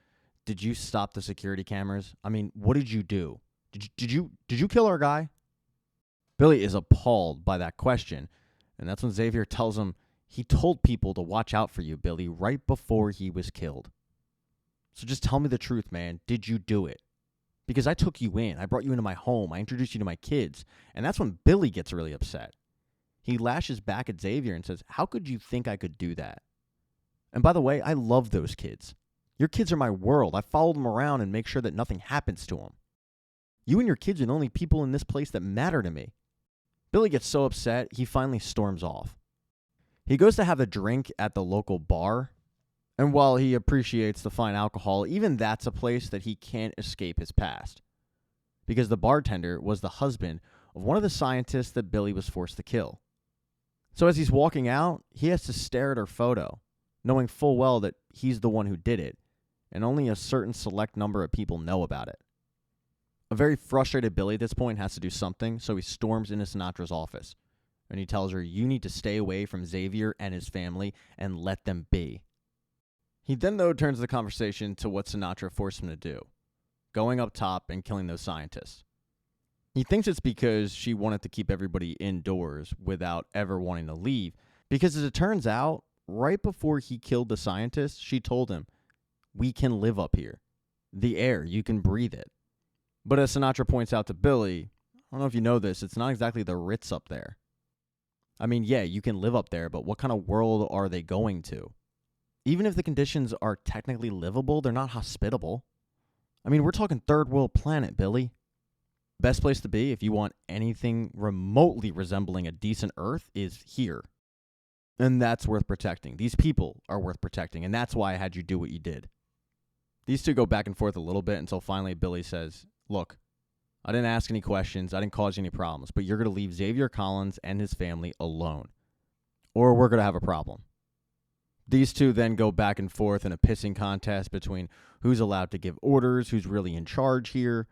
A: did you stop the security cameras? I mean, what did you do? Did you kill our guy? Billy is appalled by that question, and that's when Xavier tells him, he told people to watch out for you, Billy, right before he was killed. So just tell me the truth, man. Did you do it? Because I took you in. I brought you into my home. I introduced you to my kids. And that's when Billy gets really upset. He lashes back at Xavier and says, how could you think I could do that? And by the way, I love those kids. Your kids are my world. I follow them around and make sure that nothing happens to them. You and your kids are the only people in this place that matter to me. Billy gets so upset, he finally storms off. He goes to have a drink at the local bar, and while he appreciates the fine alcohol, even that's a place that he can't escape his past. Because the bartender was the husband of one of the scientists that Billy was forced to kill. So as he's walking out, he has to stare at her photo, knowing full well that he's the one who did it, and only a certain select number of people know about it. A very frustrated Billy at this point has to do something, so he storms into Sinatra's office. And he tells her, you need to stay away from Xavier and his family and let them be. He then, though, turns the conversation to what Sinatra forced him to do, going up top and killing those scientists. He thinks it's because she wanted to keep everybody indoors without ever wanting to leave, because as it turns out, right before he killed the scientists, she told him, we can live up here. The air, you can breathe it. But as Sinatra points out to Billy, I don't know if you know this, it's not exactly the Ritz up there. I mean, yeah, you can live up there, but what kind of world are they going to? Even if the conditions are technically livable, they're not hospitable. I mean, we're talking third world planet, Billy. Best place to be if you want anything remotely resembling a decent Earth is here. And that's worth protecting. These people are worth protecting, and that's why I had you do what you did. These two go back and forth a little bit until finally Billy says, look, I didn't ask any questions, I didn't cause you any problems, but you're going to leave Xavier Collins and his family alone, or we're going to have a problem. These two then go back and forth in a pissing contest between who's allowed to give orders, who's really in charge here,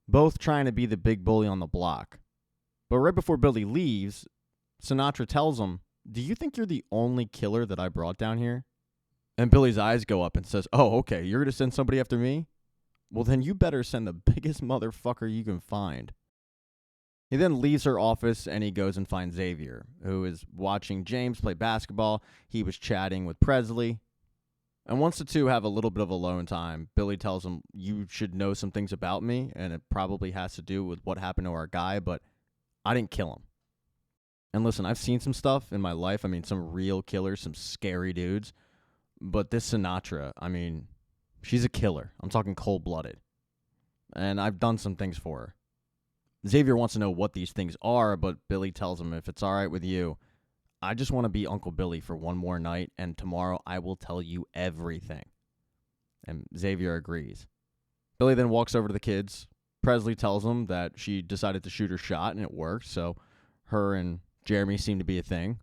A: both trying to be the big bully on the block. But right before Billy leaves, Sinatra tells him, do you think you're the only killer that I brought down here? And Billy's eyes go up and says, oh, okay, you're going to send somebody after me? Well, then you better send the biggest motherfucker you can find. He then leaves her office and he goes and finds Xavier, who is watching James play basketball. He was chatting with Presley. And once the two have a little bit of alone time, Billy tells him, you should know some things about me, and it probably has to do with what happened to our guy, but I didn't kill him. And listen, I've seen some stuff in my life. I mean, some real killers, some scary dudes. But this Sinatra, I mean, she's a killer. I'm talking cold-blooded. And I've done some things for her. Xavier wants to know what these things are, but Billy tells him, if it's all right with you, I just want to be Uncle Billy for one more night, and tomorrow I will tell you everything. And Xavier agrees. Billy then walks over to the kids. Presley tells him that she decided to shoot her shot, and it worked, so her and Jeremy seem to be a thing.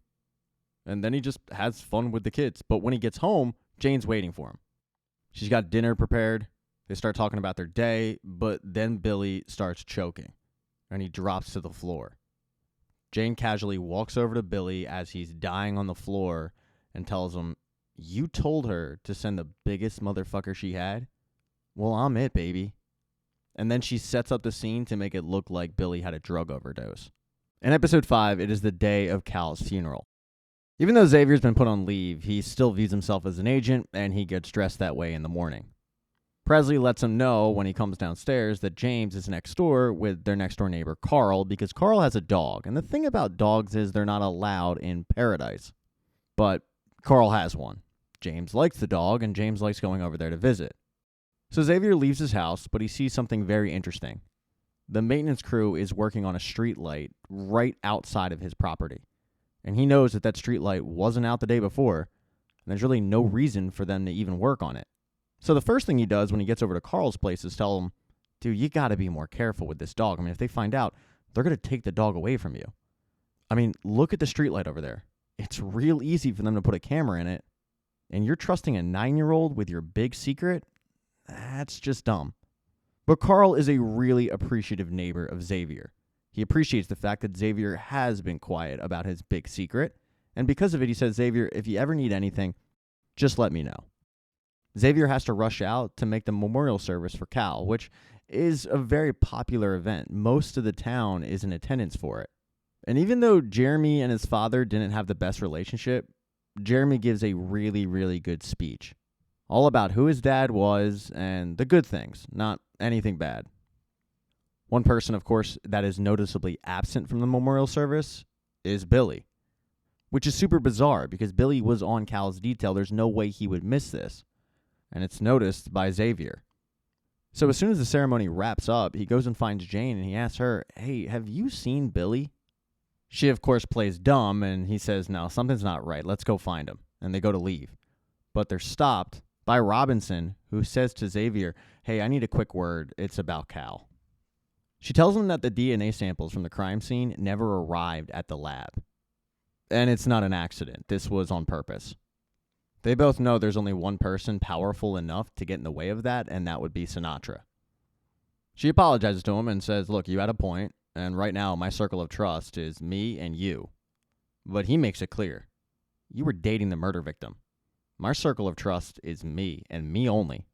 A: And then he just has fun with the kids. But when he gets home, Jane's waiting for him. She's got dinner prepared. They start talking about their day, but then Billy starts choking, and he drops to the floor. Jane casually walks over to Billy as he's dying on the floor and tells him, you told her to send the biggest motherfucker she had? Well, I'm it, baby. And then she sets up the scene to make it look like Billy had a drug overdose. In episode 5, it is the day of Cal's funeral. Even though Xavier's been put on leave, he still views himself as an agent, and he gets dressed that way in the morning. Presley lets him know when he comes downstairs that James is next door with their next door neighbor, Carl, because Carl has a dog. And the thing about dogs is they're not allowed in paradise. But Carl has one. James likes the dog, and James likes going over there to visit. So Xavier leaves his house, but he sees something very interesting. The maintenance crew is working on a street light right outside of his property. And he knows that street light wasn't out the day before, and there's really no reason for them to even work on it. So the first thing he does when he gets over to Carl's place is tell him, dude, you got to be more careful with this dog. I mean, if they find out, they're going to take the dog away from you. I mean, look at the streetlight over there. It's real easy for them to put a camera in it. And you're trusting a 9-year-old with your big secret? That's just dumb. But Carl is a really appreciative neighbor of Xavier. He appreciates the fact that Xavier has been quiet about his big secret. And because of it, he says, Xavier, if you ever need anything, just let me know. Xavier has to rush out to make the memorial service for Cal, which is a very popular event. Most of the town is in attendance for it. And even though Jeremy and his father didn't have the best relationship, Jeremy gives a really, really good speech. All about who his dad was and the good things, not anything bad. One person, of course, that is noticeably absent from the memorial service is Billy, which is super bizarre because Billy was on Cal's detail. There's no way he would miss this. And it's noticed by Xavier. So as soon as the ceremony wraps up, he goes and finds Jane and he asks her, hey, have you seen Billy? She, of course, plays dumb and he says, no, something's not right. Let's go find him. And they go to leave. But they're stopped by Robinson, who says to Xavier, hey, I need a quick word. It's about Cal. She tells him that the DNA samples from the crime scene never arrived at the lab. And it's not an accident. This was on purpose. They both know there's only one person powerful enough to get in the way of that, and that would be Sinatra. She apologizes to him and says, look, you had a point, and right now my circle of trust is me and you. But he makes it clear. You were dating the murder victim. My circle of trust is me, and me only.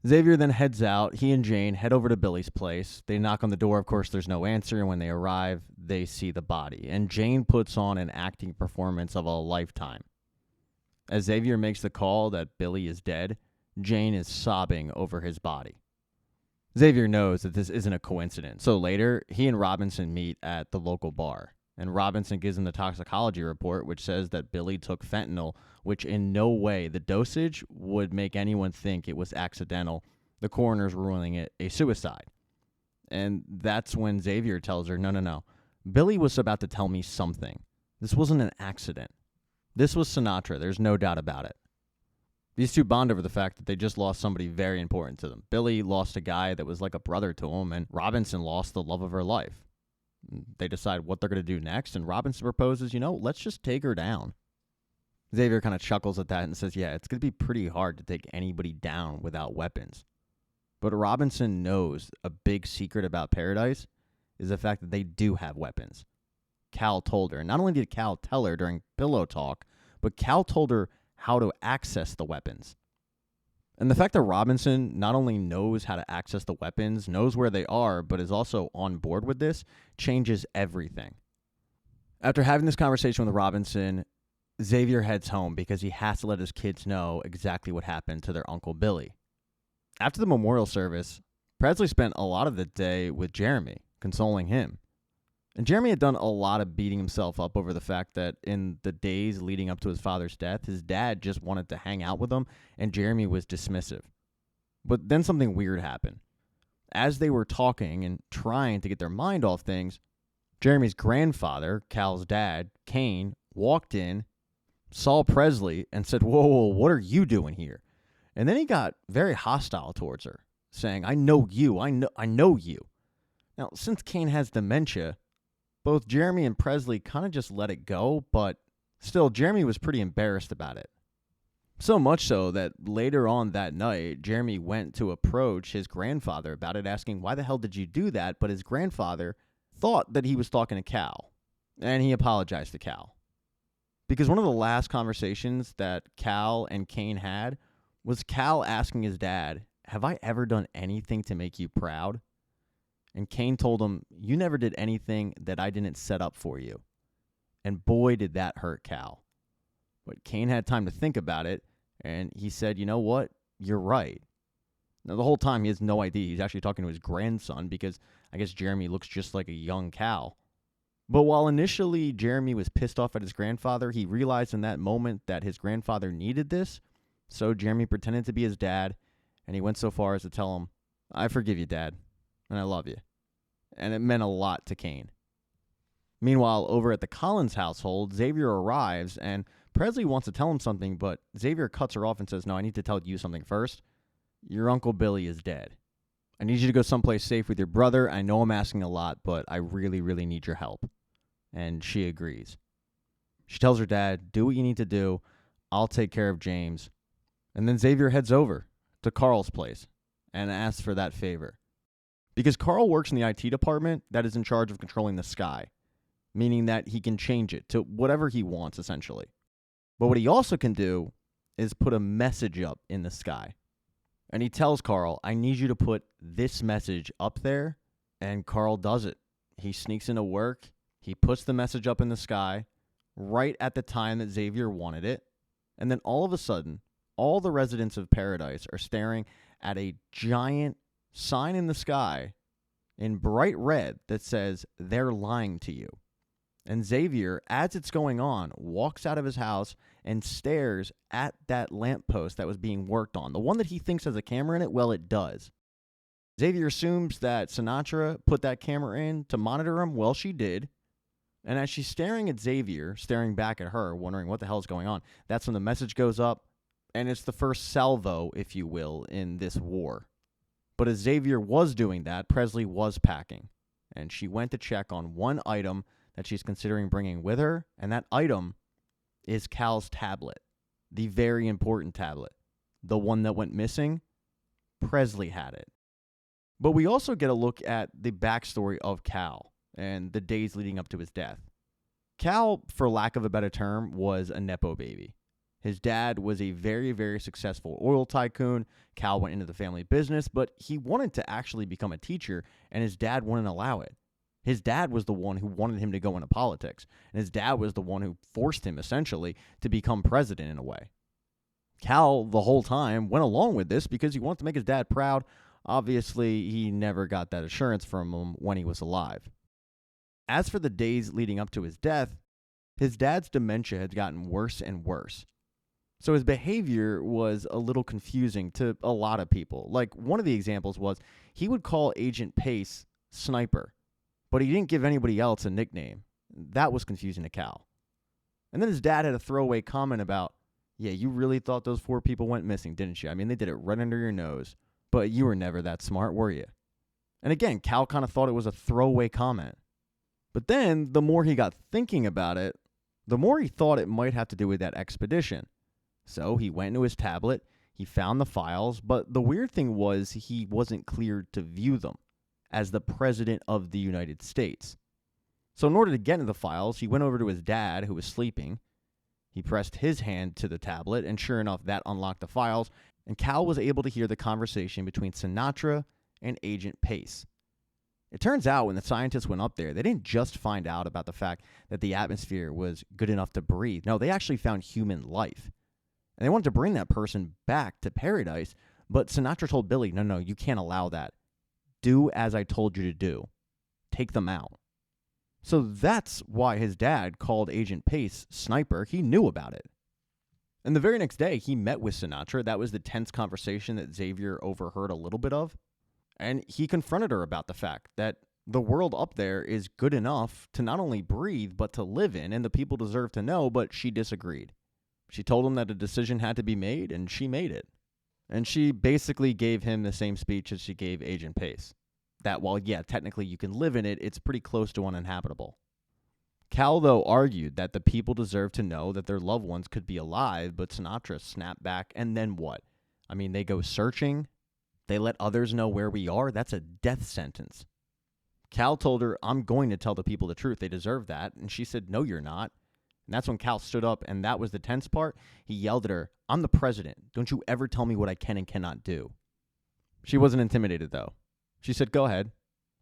A: Xavier then heads out. He and Jane head over to Billy's place. They knock on the door. Of course, there's no answer, and when they arrive, they see the body. And Jane puts on an acting performance of a lifetime. As Xavier makes the call that Billy is dead, Jane is sobbing over his body. Xavier knows that this isn't a coincidence, so later, he and Robinson meet at the local bar, and Robinson gives him the toxicology report, which says that Billy took fentanyl, which in no way the dosage would make anyone think it was accidental, the coroner's ruling it a suicide. And that's when Xavier tells her, no, Billy was about to tell me something. This wasn't an accident. This was Sinatra. There's no doubt about it. These two bond over the fact that they just lost somebody very important to them. Billy lost a guy that was like a brother to him, and Robinson lost the love of her life. They decide what they're going to do next, and Robinson proposes, let's just take her down. Xavier kind of chuckles at that and says, yeah, it's going to be pretty hard to take anybody down without weapons. But Robinson knows a big secret about Paradise is the fact that they do have weapons. Cal told her. Not only did Cal tell her during pillow talk, but Cal told her how to access the weapons. And the fact that Robinson not only knows how to access the weapons, knows where they are, but is also on board with this, changes everything. After having this conversation with Robinson, Xavier heads home because he has to let his kids know exactly what happened to their Uncle Billy. After the memorial service, Presley spent a lot of the day with Jeremy, consoling him. And Jeremy had done a lot of beating himself up over the fact that in the days leading up to his father's death, his dad just wanted to hang out with him, and Jeremy was dismissive. But then something weird happened. As they were talking and trying to get their mind off things, Jeremy's grandfather, Cal's dad, Kane, walked in, saw Presley, and said, whoa, what are you doing here? And then he got very hostile towards her, saying, I know you. I know you. Now, since Kane has dementia, both Jeremy and Presley kind of just let it go, but still, Jeremy was pretty embarrassed about it. So much so that later on that night, Jeremy went to approach his grandfather about it, asking, why the hell did you do that? But his grandfather thought that he was talking to Cal, and he apologized to Cal. Because one of the last conversations that Cal and Kane had was Cal asking his dad, have I ever done anything to make you proud? And Kane told him, you never did anything that I didn't set up for you. And boy, did that hurt Cal. But Kane had time to think about it, and he said, you know what? You're right. Now, the whole time, he has no idea. He's actually talking to his grandson because I guess Jeremy looks just like a young Cal. But while initially Jeremy was pissed off at his grandfather, he realized in that moment that his grandfather needed this. So Jeremy pretended to be his dad, and he went so far as to tell him, I forgive you, Dad, and I love you. And it meant a lot to Kane. Meanwhile, over at the Collins household, Xavier arrives, and Presley wants to tell him something, but Xavier cuts her off and says, no, I need to tell you something first. Your Uncle Billy is dead. I need you to go someplace safe with your brother. I know I'm asking a lot, but I really, really need your help. And she agrees. She tells her dad, do what you need to do. I'll take care of James. And then Xavier heads over to Carl's place and asks for that favor. Because Carl works in the IT department that is in charge of controlling the sky, meaning that he can change it to whatever he wants, essentially. But what he also can do is put a message up in the sky. And he tells Carl, I need you to put this message up there. And Carl does it. He sneaks into work. He puts the message up in the sky right at the time that Xavier wanted it. And then all of a sudden, all the residents of Paradise are staring at a giant sign in the sky in bright red that says, they're lying to you. And Xavier, as it's going on, walks out of his house and stares at that lamppost that was being worked on. The one that he thinks has a camera in it, well, it does. Xavier assumes that Sinatra put that camera in to monitor him. Well, she did. And as she's staring at Xavier, staring back at her, wondering what the hell is going on, that's when the message goes up. And it's the first salvo, if you will, in this war. But as Xavier was doing that, Presley was packing. And she went to check on one item that she's considering bringing with her, and that item is Cal's tablet, the very important tablet, the one that went missing. Presley had it. But we also get a look at the backstory of Cal and the days leading up to his death. Cal, for lack of a better term, was a Nepo baby. His dad was a very, very successful oil tycoon. Cal went into the family business, but he wanted to actually become a teacher, and his dad wouldn't allow it. His dad was the one who wanted him to go into politics, and his dad was the one who forced him, essentially, to become president in a way. Cal, the whole time, went along with this because he wanted to make his dad proud. Obviously, he never got that assurance from him when he was alive. As for the days leading up to his death, his dad's dementia had gotten worse and worse. So his behavior was a little confusing to a lot of people. Like, one of the examples was he would call Agent Pace Sniper, but he didn't give anybody else a nickname. That was confusing to Cal. And then his dad had a throwaway comment about, yeah, you really thought those 4 people went missing, didn't you? I mean, they did it right under your nose, but you were never that smart, were you? And again, Cal kind of thought it was a throwaway comment. But then, the more he got thinking about it, the more he thought it might have to do with that expedition. So he went into his tablet, he found the files, but the weird thing was he wasn't cleared to view them as the President of the United States. So in order to get into the files, he went over to his dad, who was sleeping. He pressed his hand to the tablet, and sure enough, that unlocked the files, and Cal was able to hear the conversation between Sinatra and Agent Pace. It turns out when the scientists went up there, they didn't just find out about the fact that the atmosphere was good enough to breathe. No, they actually found human life. And they wanted to bring that person back to Paradise, but Sinatra told Billy, no, you can't allow that. Do as I told you to do. Take them out. So that's why his dad called Agent Pace Sniper. He knew about it. And the very next day, he met with Sinatra. That was the tense conversation that Xavier overheard a little bit of. And he confronted her about the fact that the world up there is good enough to not only breathe, but to live in, and the people deserve to know, but she disagreed. She told him that a decision had to be made, and she made it. And she basically gave him the same speech as she gave Agent Pace. That while, yeah, technically you can live in it, it's pretty close to uninhabitable. Cal, though, argued that the people deserve to know that their loved ones could be alive, but Sinatra snapped back, and then what? I mean, they go searching. They let others know where we are. That's a death sentence. Cal told her, I'm going to tell the people the truth. They deserve that. And she said, no, you're not. And that's when Cal stood up, and that was the tense part. He yelled at her, I'm the president. Don't you ever tell me what I can and cannot do. She wasn't intimidated, though. She said, go ahead.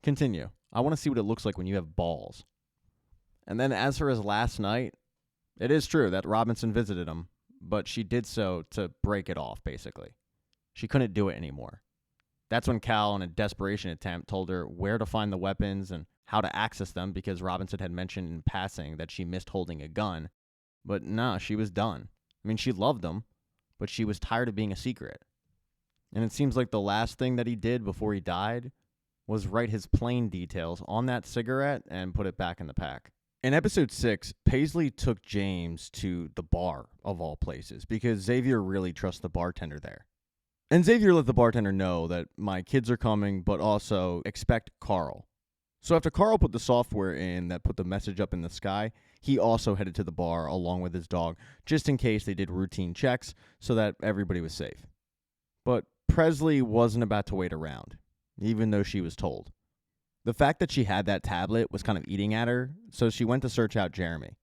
A: Continue. I want to see what it looks like when you have balls. And then as for his last night, it is true that Robinson visited him, but she did so to break it off, basically. She couldn't do it anymore. That's when Cal, in a desperation attempt, told her where to find the weapons and how to access them because Robinson had mentioned in passing that she missed holding a gun. But nah, she was done. I mean, she loved him, but she was tired of being a secret. And it seems like the last thing that he did before he died was write his plane details on that cigarette and put it back in the pack. In episode 6, Paisley took James to the bar, of all places, because Xavier really trusts the bartender there. And Xavier let the bartender know that my kids are coming, but also expect Carl. So after Carl put the software in that put the message up in the sky, he also headed to the bar along with his dog, just in case they did routine checks so that everybody was safe. But Presley wasn't about to wait around, even though she was told. The fact that she had that tablet was kind of eating at her, so she went to search out Jeremy.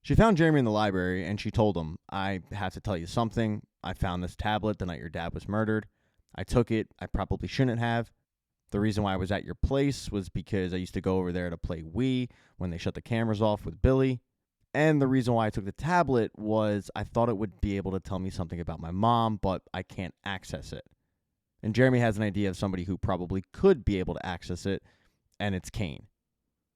A: She found Jeremy in the library, and she told him, I have to tell you something. I found this tablet the night your dad was murdered. I took it. I probably shouldn't have. The reason why I was at your place was because I used to go over there to play Wii when they shut the cameras off with Billy. And the reason why I took the tablet was I thought it would be able to tell me something about my mom, but I can't access it. And Jeremy has an idea of somebody who probably could be able to access it, and it's Kane.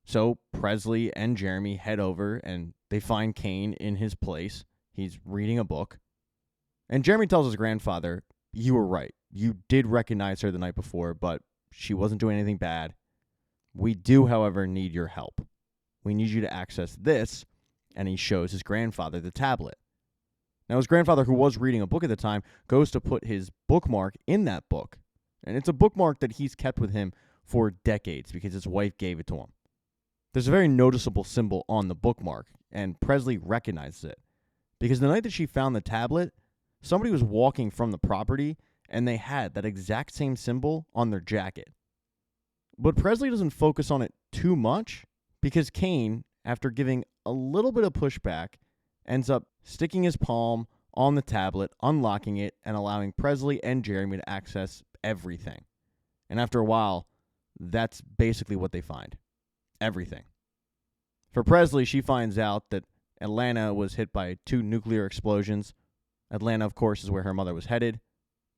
A: So Presley and Jeremy head over, and they find Kane in his place. He's reading a book. And Jeremy tells his grandfather, you were right. You did recognize her the night before, but she wasn't doing anything bad. We do, however, need your help. We need you to access this. And he shows his grandfather the tablet. Now, his grandfather, who was reading a book at the time, goes to put his bookmark in that book. And it's a bookmark that he's kept with him for decades because his wife gave it to him. There's a very noticeable symbol on the bookmark, and Presley recognizes it. Because the night that she found the tablet, somebody was walking from the property, and they had that exact same symbol on their jacket. But Presley doesn't focus on it too much, because Kane, after giving a little bit of pushback, ends up sticking his palm on the tablet, unlocking it, and allowing Presley and Jeremy to access everything. And after a while, that's basically what they find. Everything. For Presley, she finds out that Atlanta was hit by 2 nuclear explosions. Atlanta, of course, is where her mother was headed.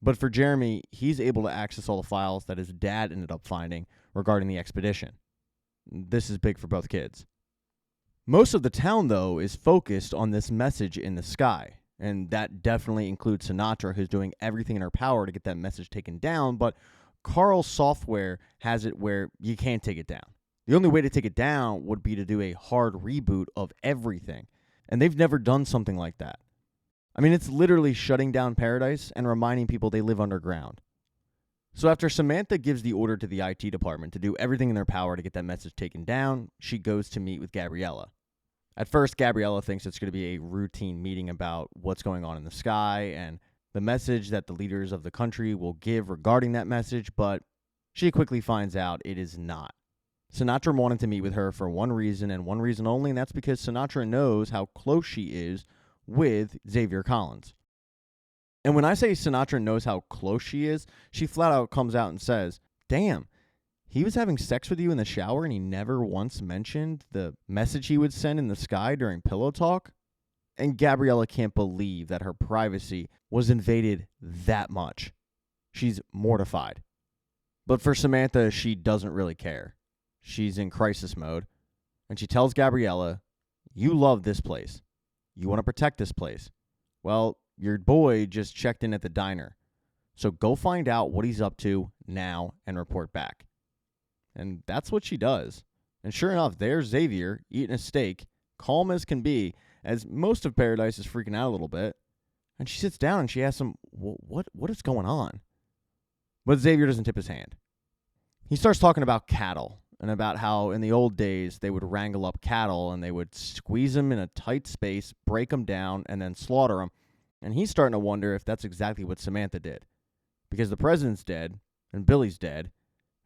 A: But for Jeremy, he's able to access all the files that his dad ended up finding regarding the expedition. This is big for both kids. Most of the town, though, is focused on this message in the sky. And that definitely includes Sinatra, who's doing everything in her power to get that message taken down. But Carl's software has it where you can't take it down. The only way to take it down would be to do a hard reboot of everything. And they've never done something like that. I mean, it's literally shutting down Paradise and reminding people they live underground. So after Samantha gives the order to the IT department to do everything in their power to get that message taken down, she goes to meet with Gabriella. At first, Gabriella thinks it's going to be a routine meeting about what's going on in the sky and the message that the leaders of the country will give regarding that message, but she quickly finds out it is not. Sinatra wanted to meet with her for one reason and one reason only, and that's because Sinatra knows how close she is with Xavier Collins. And when I say Sinatra knows how close she is, she flat out comes out and says, damn, he was having sex with you in the shower and he never once mentioned the message he would send in the sky during pillow talk? And Gabriella can't believe that her privacy was invaded that much. She's mortified. But for Samantha, she doesn't really care. She's in crisis mode. And she tells Gabriella, you love this place. You want to protect this place. Well, your boy just checked in at the diner. So go find out what he's up to now and report back. And that's what she does. And sure enough, there's Xavier eating a steak, calm as can be, as most of Paradise is freaking out a little bit. And she sits down and she asks him, what is going on? But Xavier doesn't tip his hand. He starts talking about cattle and about how in the old days they would wrangle up cattle and they would squeeze them in a tight space, break them down, and then slaughter them. And he's starting to wonder if that's exactly what Samantha did. Because the president's dead and Billy's dead,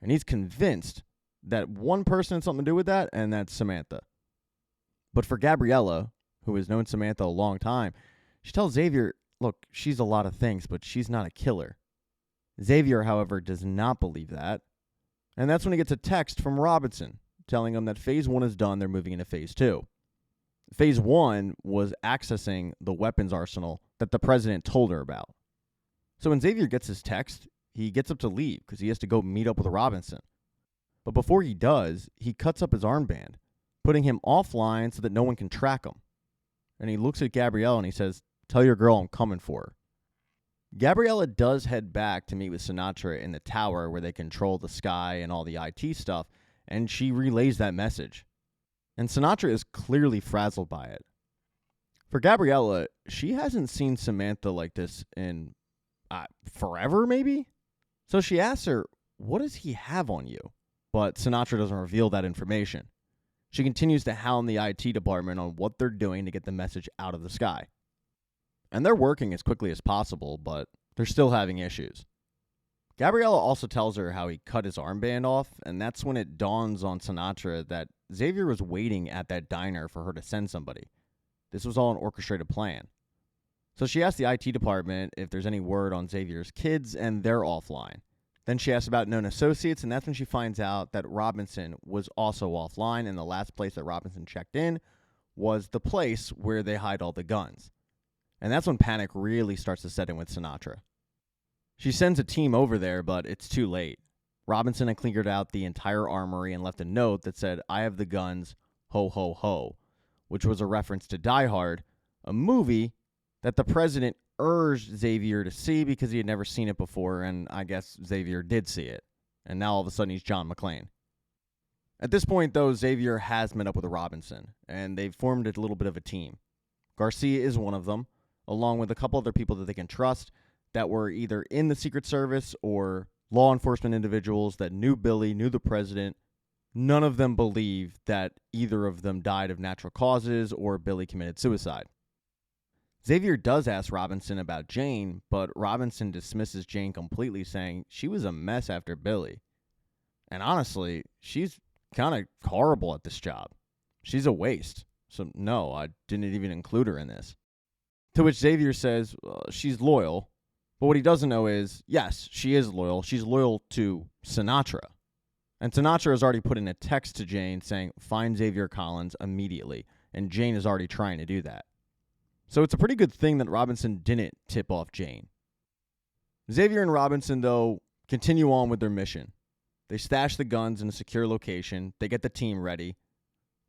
A: and he's convinced that one person had something to do with that, and that's Samantha. But for Gabriella, who has known Samantha a long time, she tells Xavier, look, she's a lot of things, but she's not a killer. Xavier, however, does not believe that. And that's when he gets a text from Robinson telling him that Phase 1 is done, they're moving into Phase 2. Phase 1 was accessing the weapons arsenal that the president told her about. So when Xavier gets his text, he gets up to leave because he has to go meet up with Robinson. But before he does, he cuts up his armband, putting him offline so that no one can track him. And he looks at Gabriella and he says, tell your girl I'm coming for her. Gabriella does head back to meet with Sinatra in the tower where they control the sky and all the IT stuff, and she relays that message. And Sinatra is clearly frazzled by it. For Gabriella, she hasn't seen Samantha like this in Forever, maybe? So she asks her, what does he have on you? But Sinatra doesn't reveal that information. She continues to hound the IT department on what they're doing to get the message out of the sky. And they're working as quickly as possible, but they're still having issues. Gabriella also tells her how he cut his armband off, and that's when it dawns on Sinatra that Xavier was waiting at that diner for her to send somebody. This was all an orchestrated plan. So she asks the IT department if there's any word on Xavier's kids, and they're offline. Then she asks about known associates, and that's when she finds out that Robinson was also offline, and the last place that Robinson checked in was the place where they hide all the guns. And that's when panic really starts to set in with Sinatra. She sends a team over there, but it's too late. Robinson had cleared out the entire armory and left a note that said, "I have the guns, ho ho ho," which was a reference to Die Hard, a movie that the president urged Xavier to see because he had never seen it before, and I guess Xavier did see it. And now all of a sudden he's John McClane. At this point, though, Xavier has met up with Robinson, and they've formed a little bit of a team. Garcia is one of them, along with a couple other people that they can trust that were either in the Secret Service or law enforcement individuals that knew Billy, knew the president. None of them believe that either of them died of natural causes or Billy committed suicide. Xavier does ask Robinson about Jane, but Robinson dismisses Jane completely, saying she was a mess after Billy. And honestly, she's kind of horrible at this job. She's a waste. So no, I didn't even include her in this. To which Xavier says she's loyal. But what he doesn't know is, yes, she is loyal. She's loyal to Sinatra. And Sinatra has already put in a text to Jane saying, find Xavier Collins immediately. And Jane is already trying to do that. So it's a pretty good thing that Robinson didn't tip off Jane. Xavier and Robinson, though, continue on with their mission. They stash the guns in a secure location. They get the team ready.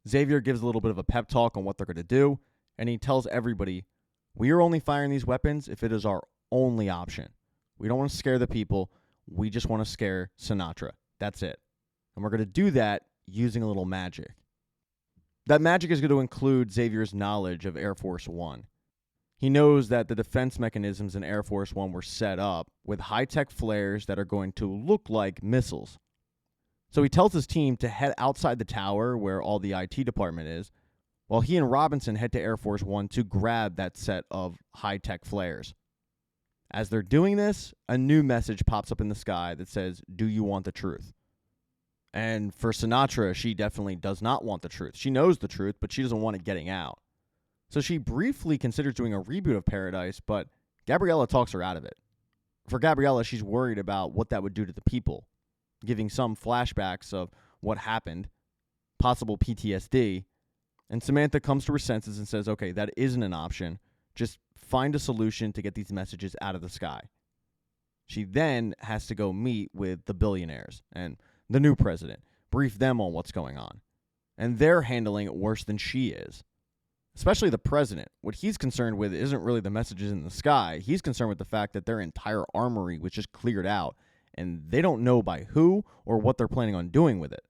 A: Xavier gives a little bit of a pep talk on what they're going to do. And he tells everybody, we are only firing these weapons if it is our only option. We don't want to scare the people. We just want to scare Sinatra. That's it. And we're going to do that using a little magic. That magic is going to include Xavier's knowledge of Air Force One. He knows that the defense mechanisms in Air Force One were set up with high-tech flares that are going to look like missiles. So he tells his team to head outside the tower where all the IT department is, while he and Robinson head to Air Force One to grab that set of high-tech flares. As they're doing this, a new message pops up in the sky that says, do you want the truth? And for Sinatra, she definitely does not want the truth. She knows the truth, but she doesn't want it getting out. So she briefly considers doing a reboot of Paradise, but Gabriella talks her out of it. For Gabriella, she's worried about what that would do to the people, giving some flashbacks of what happened, possible PTSD, and Samantha comes to her senses and says, okay, that isn't an option. Just find a solution to get these messages out of the sky. She then has to go meet with the billionaires and the new president, brief them on what's going on. And they're handling it worse than she is. Especially the president. What he's concerned with isn't really the messages in the sky. He's concerned with the fact that their entire armory was just cleared out, and they don't know by who or what they're planning on doing with it.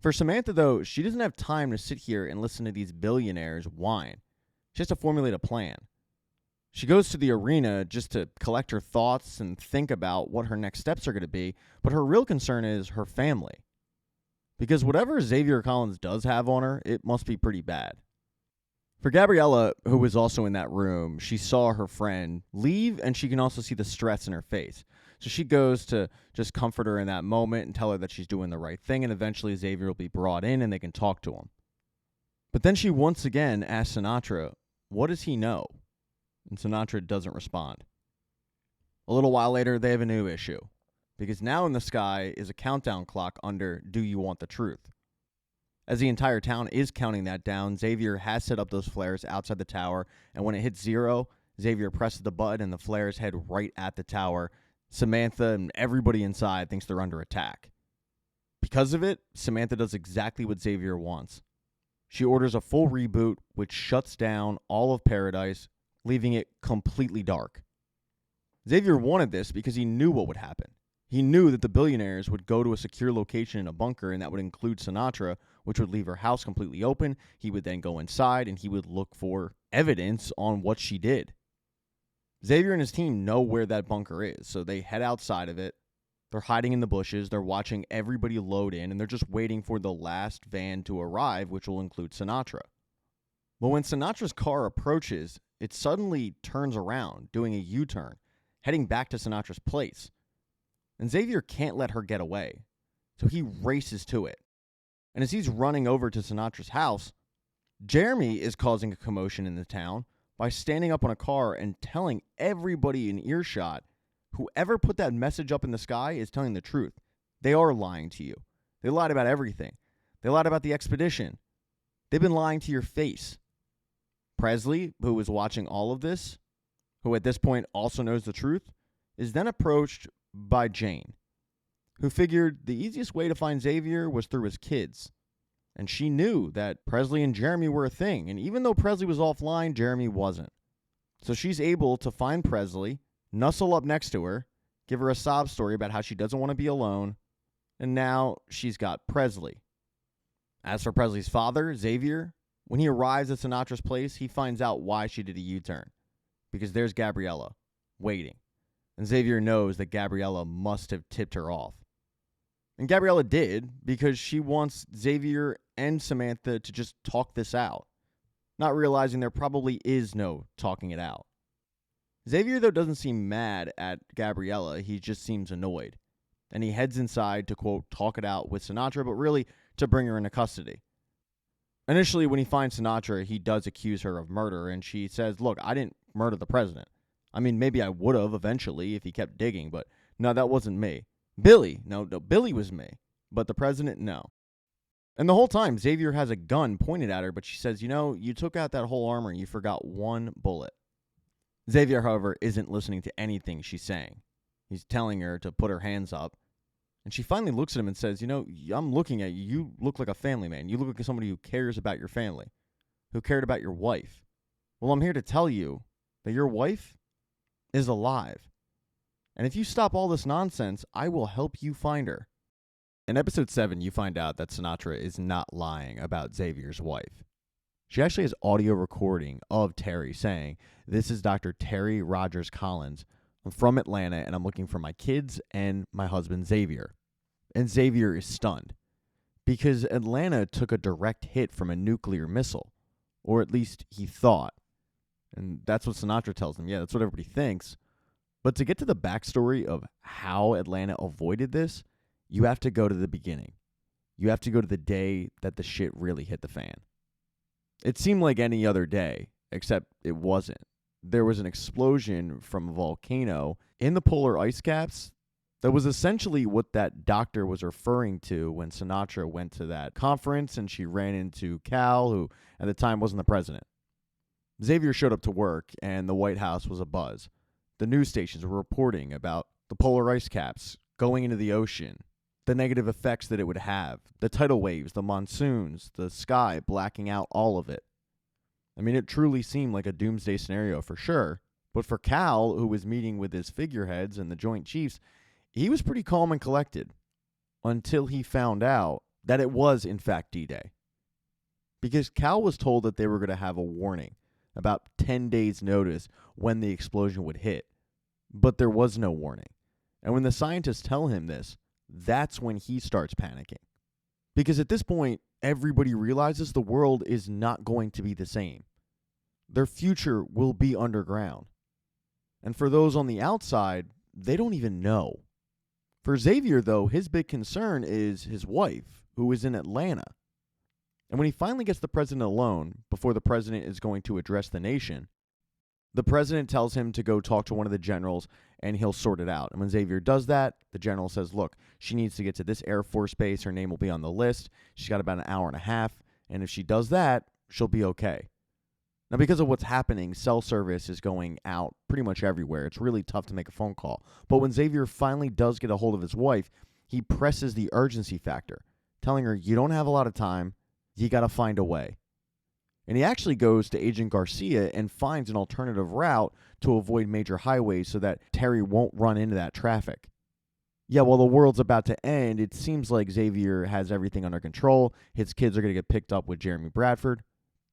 A: For Samantha, though, she doesn't have time to sit here and listen to these billionaires whine. She has to formulate a plan. She goes to the arena just to collect her thoughts and think about what her next steps are going to be, but her real concern is her family. Because whatever Xavier Collins does have on her, it must be pretty bad. For Gabriella, who was also in that room, she saw her friend leave, and she can also see the stress in her face. So she goes to just comfort her in that moment and tell her that she's doing the right thing, and eventually Xavier will be brought in and they can talk to him. But then she once again asks Sinatra, what does he know? And Sinatra doesn't respond. A little while later, they have a new issue, because now in the sky is a countdown clock under Do You Want the Truth? As the entire town is counting that down, Xavier has set up those flares outside the tower, and when it hits 0, Xavier presses the button and the flares head right at the tower. Samantha and everybody inside thinks they're under attack. Because of it, Samantha does exactly what Xavier wants. She orders a full reboot, which shuts down all of Paradise, leaving it completely dark. Xavier wanted this because he knew what would happen. He knew that the billionaires would go to a secure location in a bunker, and that would include Sinatra, which would leave her house completely open. He would then go inside, and he would look for evidence on what she did. Xavier and his team know where that bunker is, so they head outside of it. They're hiding in the bushes. They're watching everybody load in, and they're just waiting for the last van to arrive, which will include Sinatra. But when Sinatra's car approaches, it suddenly turns around, doing a U-turn, heading back to Sinatra's place. And Xavier can't let her get away, so he races to it. And as he's running over to Sinatra's house, Jeremy is causing a commotion in the town by standing up on a car and telling everybody in earshot, whoever put that message up in the sky is telling the truth. They are lying to you. They lied about everything. They lied about the expedition. They've been lying to your face. Presley, who was watching all of this, who at this point also knows the truth, is then approached by Jane, who figured the easiest way to find Xavier was through his kids. And she knew that Presley and Jeremy were a thing. And even though Presley was offline, Jeremy wasn't. So she's able to find Presley, nuzzle up next to her, give her a sob story about how she doesn't want to be alone. And now she's got Presley. As for Presley's father, Xavier, when he arrives at Sinatra's place, he finds out why she did a U-turn. Because there's Gabriella, waiting. And Xavier knows that Gabriella must have tipped her off. And Gabriella did, because she wants Xavier and Samantha to just talk this out, not realizing there probably is no talking it out. Xavier, though, doesn't seem mad at Gabriella. He just seems annoyed. And he heads inside to, quote, talk it out with Sinatra, but really to bring her into custody. Initially, when he finds Sinatra, he does accuse her of murder, and she says, look, I didn't murder the president. I mean, maybe I would have eventually if he kept digging, but no, that wasn't me. Billy, no, Billy was me, but the president, no. And the whole time, Xavier has a gun pointed at her, but she says, you took out that whole armor and you forgot one bullet. Xavier, however, isn't listening to anything she's saying. He's telling her to put her hands up. And she finally looks at him and says, I'm looking at you. You look like a family man. You look like somebody who cares about your family, who cared about your wife. Well, I'm here to tell you that your wife is alive. And if you stop all this nonsense, I will help you find her. In episode 7, you find out that Sinatra is not lying about Xavier's wife. She actually has audio recording of Terry saying, this is Dr. Terry Rogers Collins. I'm from Atlanta, and I'm looking for my kids and my husband, Xavier. And Xavier is stunned because Atlanta took a direct hit from a nuclear missile, or at least he thought. And that's what Sinatra tells him. Yeah, that's what everybody thinks. But to get to the backstory of how Atlanta avoided this, you have to go to the beginning. You have to go to the day that the shit really hit the fan. It seemed like any other day, except it wasn't. There was an explosion from a volcano in the polar ice caps that was essentially what that doctor was referring to when Sinatra went to that conference and she ran into Cal, who at the time wasn't the president. Xavier showed up to work and the White House was abuzz. The news stations were reporting about the polar ice caps going into the ocean, the negative effects that it would have, the tidal waves, the monsoons, the sky blacking out, all of it. I mean, it truly seemed like a doomsday scenario for sure. But for Cal, who was meeting with his figureheads and the Joint Chiefs, he was pretty calm and collected until he found out that it was, in fact, D-Day. Because Cal was told that they were going to have a warning, about 10 days' notice when the explosion would hit. But there was no warning. And when the scientists tell him this, that's when he starts panicking. Because at this point, everybody realizes the world is not going to be the same. Their future will be underground. And for those on the outside, they don't even know. For Xavier, though, his big concern is his wife, who is in Atlanta. And when he finally gets the president alone, before the president is going to address the nation, the president tells him to go talk to one of the generals and he'll sort it out. And when Xavier does that, the general says, look, she needs to get to this Air Force base. Her name will be on the list. She's got about an hour and a half. And if she does that, she'll be okay. Now, because of what's happening, cell service is going out pretty much everywhere. It's really tough to make a phone call. But when Xavier finally does get a hold of his wife, he presses the urgency factor, telling her, you don't have a lot of time. You got to find a way. And he actually goes to Agent Garcia and finds an alternative route to avoid major highways so that Terry won't run into that traffic. Yeah, while the world's about to end, it seems like Xavier has everything under control. His kids are going to get picked up with Jeremy Bradford.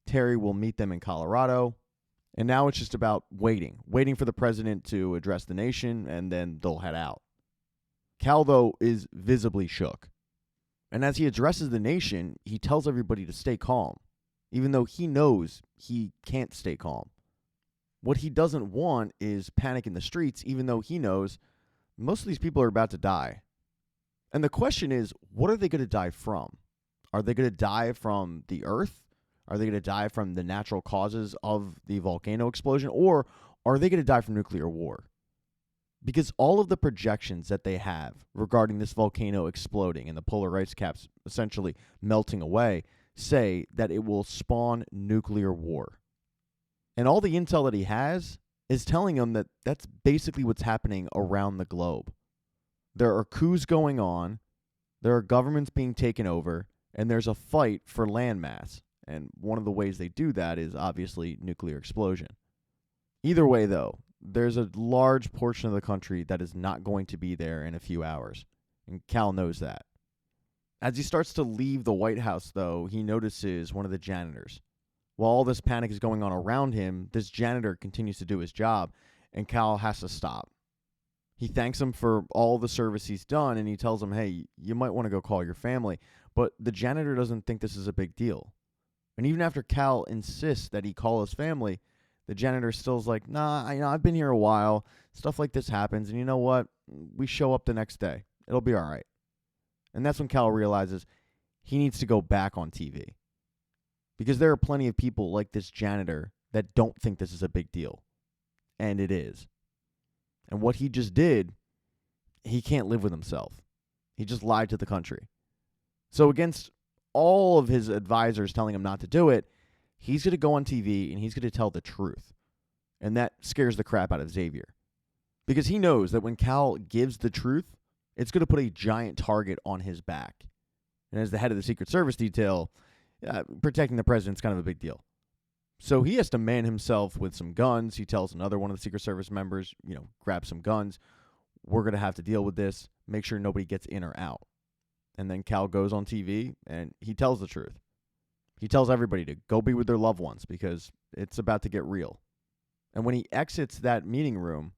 A: Terry will meet them in Colorado. And now it's just about waiting for the president to address the nation, and then they'll head out. Cal, though, is visibly shook. And as he addresses the nation, he tells everybody to stay calm, even though he knows he can't stay calm. What he doesn't want is panic in the streets, even though he knows most of these people are about to die. And the question is, what are they going to die from? Are they going to die from the earth? Are they going to die from the natural causes of the volcano explosion? Or are they going to die from nuclear war? Because all of the projections that they have regarding this volcano exploding and the polar ice caps essentially melting away say that it will spawn nuclear war. And all the intel that he has is telling him that that's basically what's happening around the globe. There are coups going on, there are governments being taken over, and there's a fight for landmass. And one of the ways they do that is obviously nuclear explosion. Either way, though, there's a large portion of the country that is not going to be there in a few hours. And Cal knows that. As he starts to leave the White House, though, he notices one of the janitors. While all this panic is going on around him, this janitor continues to do his job, and Cal has to stop. He thanks him for all the service he's done, and he tells him, hey, you might want to go call your family. But the janitor doesn't think this is a big deal. And even after Cal insists that he call his family, the janitor still's like, nah, I've been here a while. Stuff like this happens, and you know what? We show up the next day. It'll be all right. And that's when Cal realizes he needs to go back on TV. Because there are plenty of people like this janitor that don't think this is a big deal. And it is. And what he just did, he can't live with himself. He just lied to the country. So against all of his advisors telling him not to do it, he's going to go on TV and he's going to tell the truth. And that scares the crap out of Xavier. Because he knows that when Cal gives the truth, it's going to put a giant target on his back. And as the head of the Secret Service detail, protecting the president's kind of a big deal. So he has to man himself with some guns. He tells another one of the Secret Service members, grab some guns. We're going to have to deal with this. Make sure nobody gets in or out. And then Cal goes on TV and he tells the truth. He tells everybody to go be with their loved ones because it's about to get real. And when he exits that meeting room,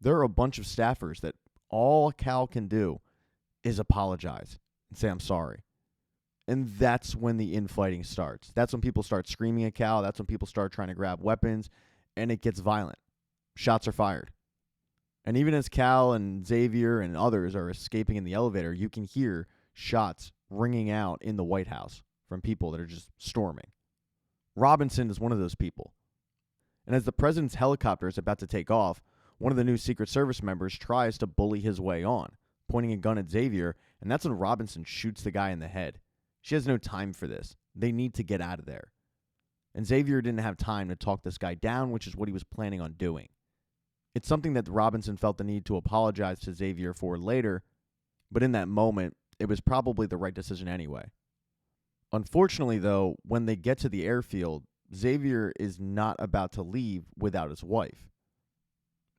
A: there are a bunch of staffers that all Cal can do is apologize and say, I'm sorry. And that's when the infighting starts. That's when people start screaming at Cal. That's when people start trying to grab weapons, and it gets violent. Shots are fired. And even as Cal and Xavier and others are escaping in the elevator, you can hear shots ringing out in the White House from people that are just storming. Robinson is one of those people. And as the president's helicopter is about to take off, one of the new Secret Service members tries to bully his way on, pointing a gun at Xavier, and that's when Robinson shoots the guy in the head. She has no time for this. They need to get out of there. And Xavier didn't have time to talk this guy down, which is what he was planning on doing. It's something that Robinson felt the need to apologize to Xavier for later, but in that moment, it was probably the right decision anyway. Unfortunately, though, when they get to the airfield, Xavier is not about to leave without his wife.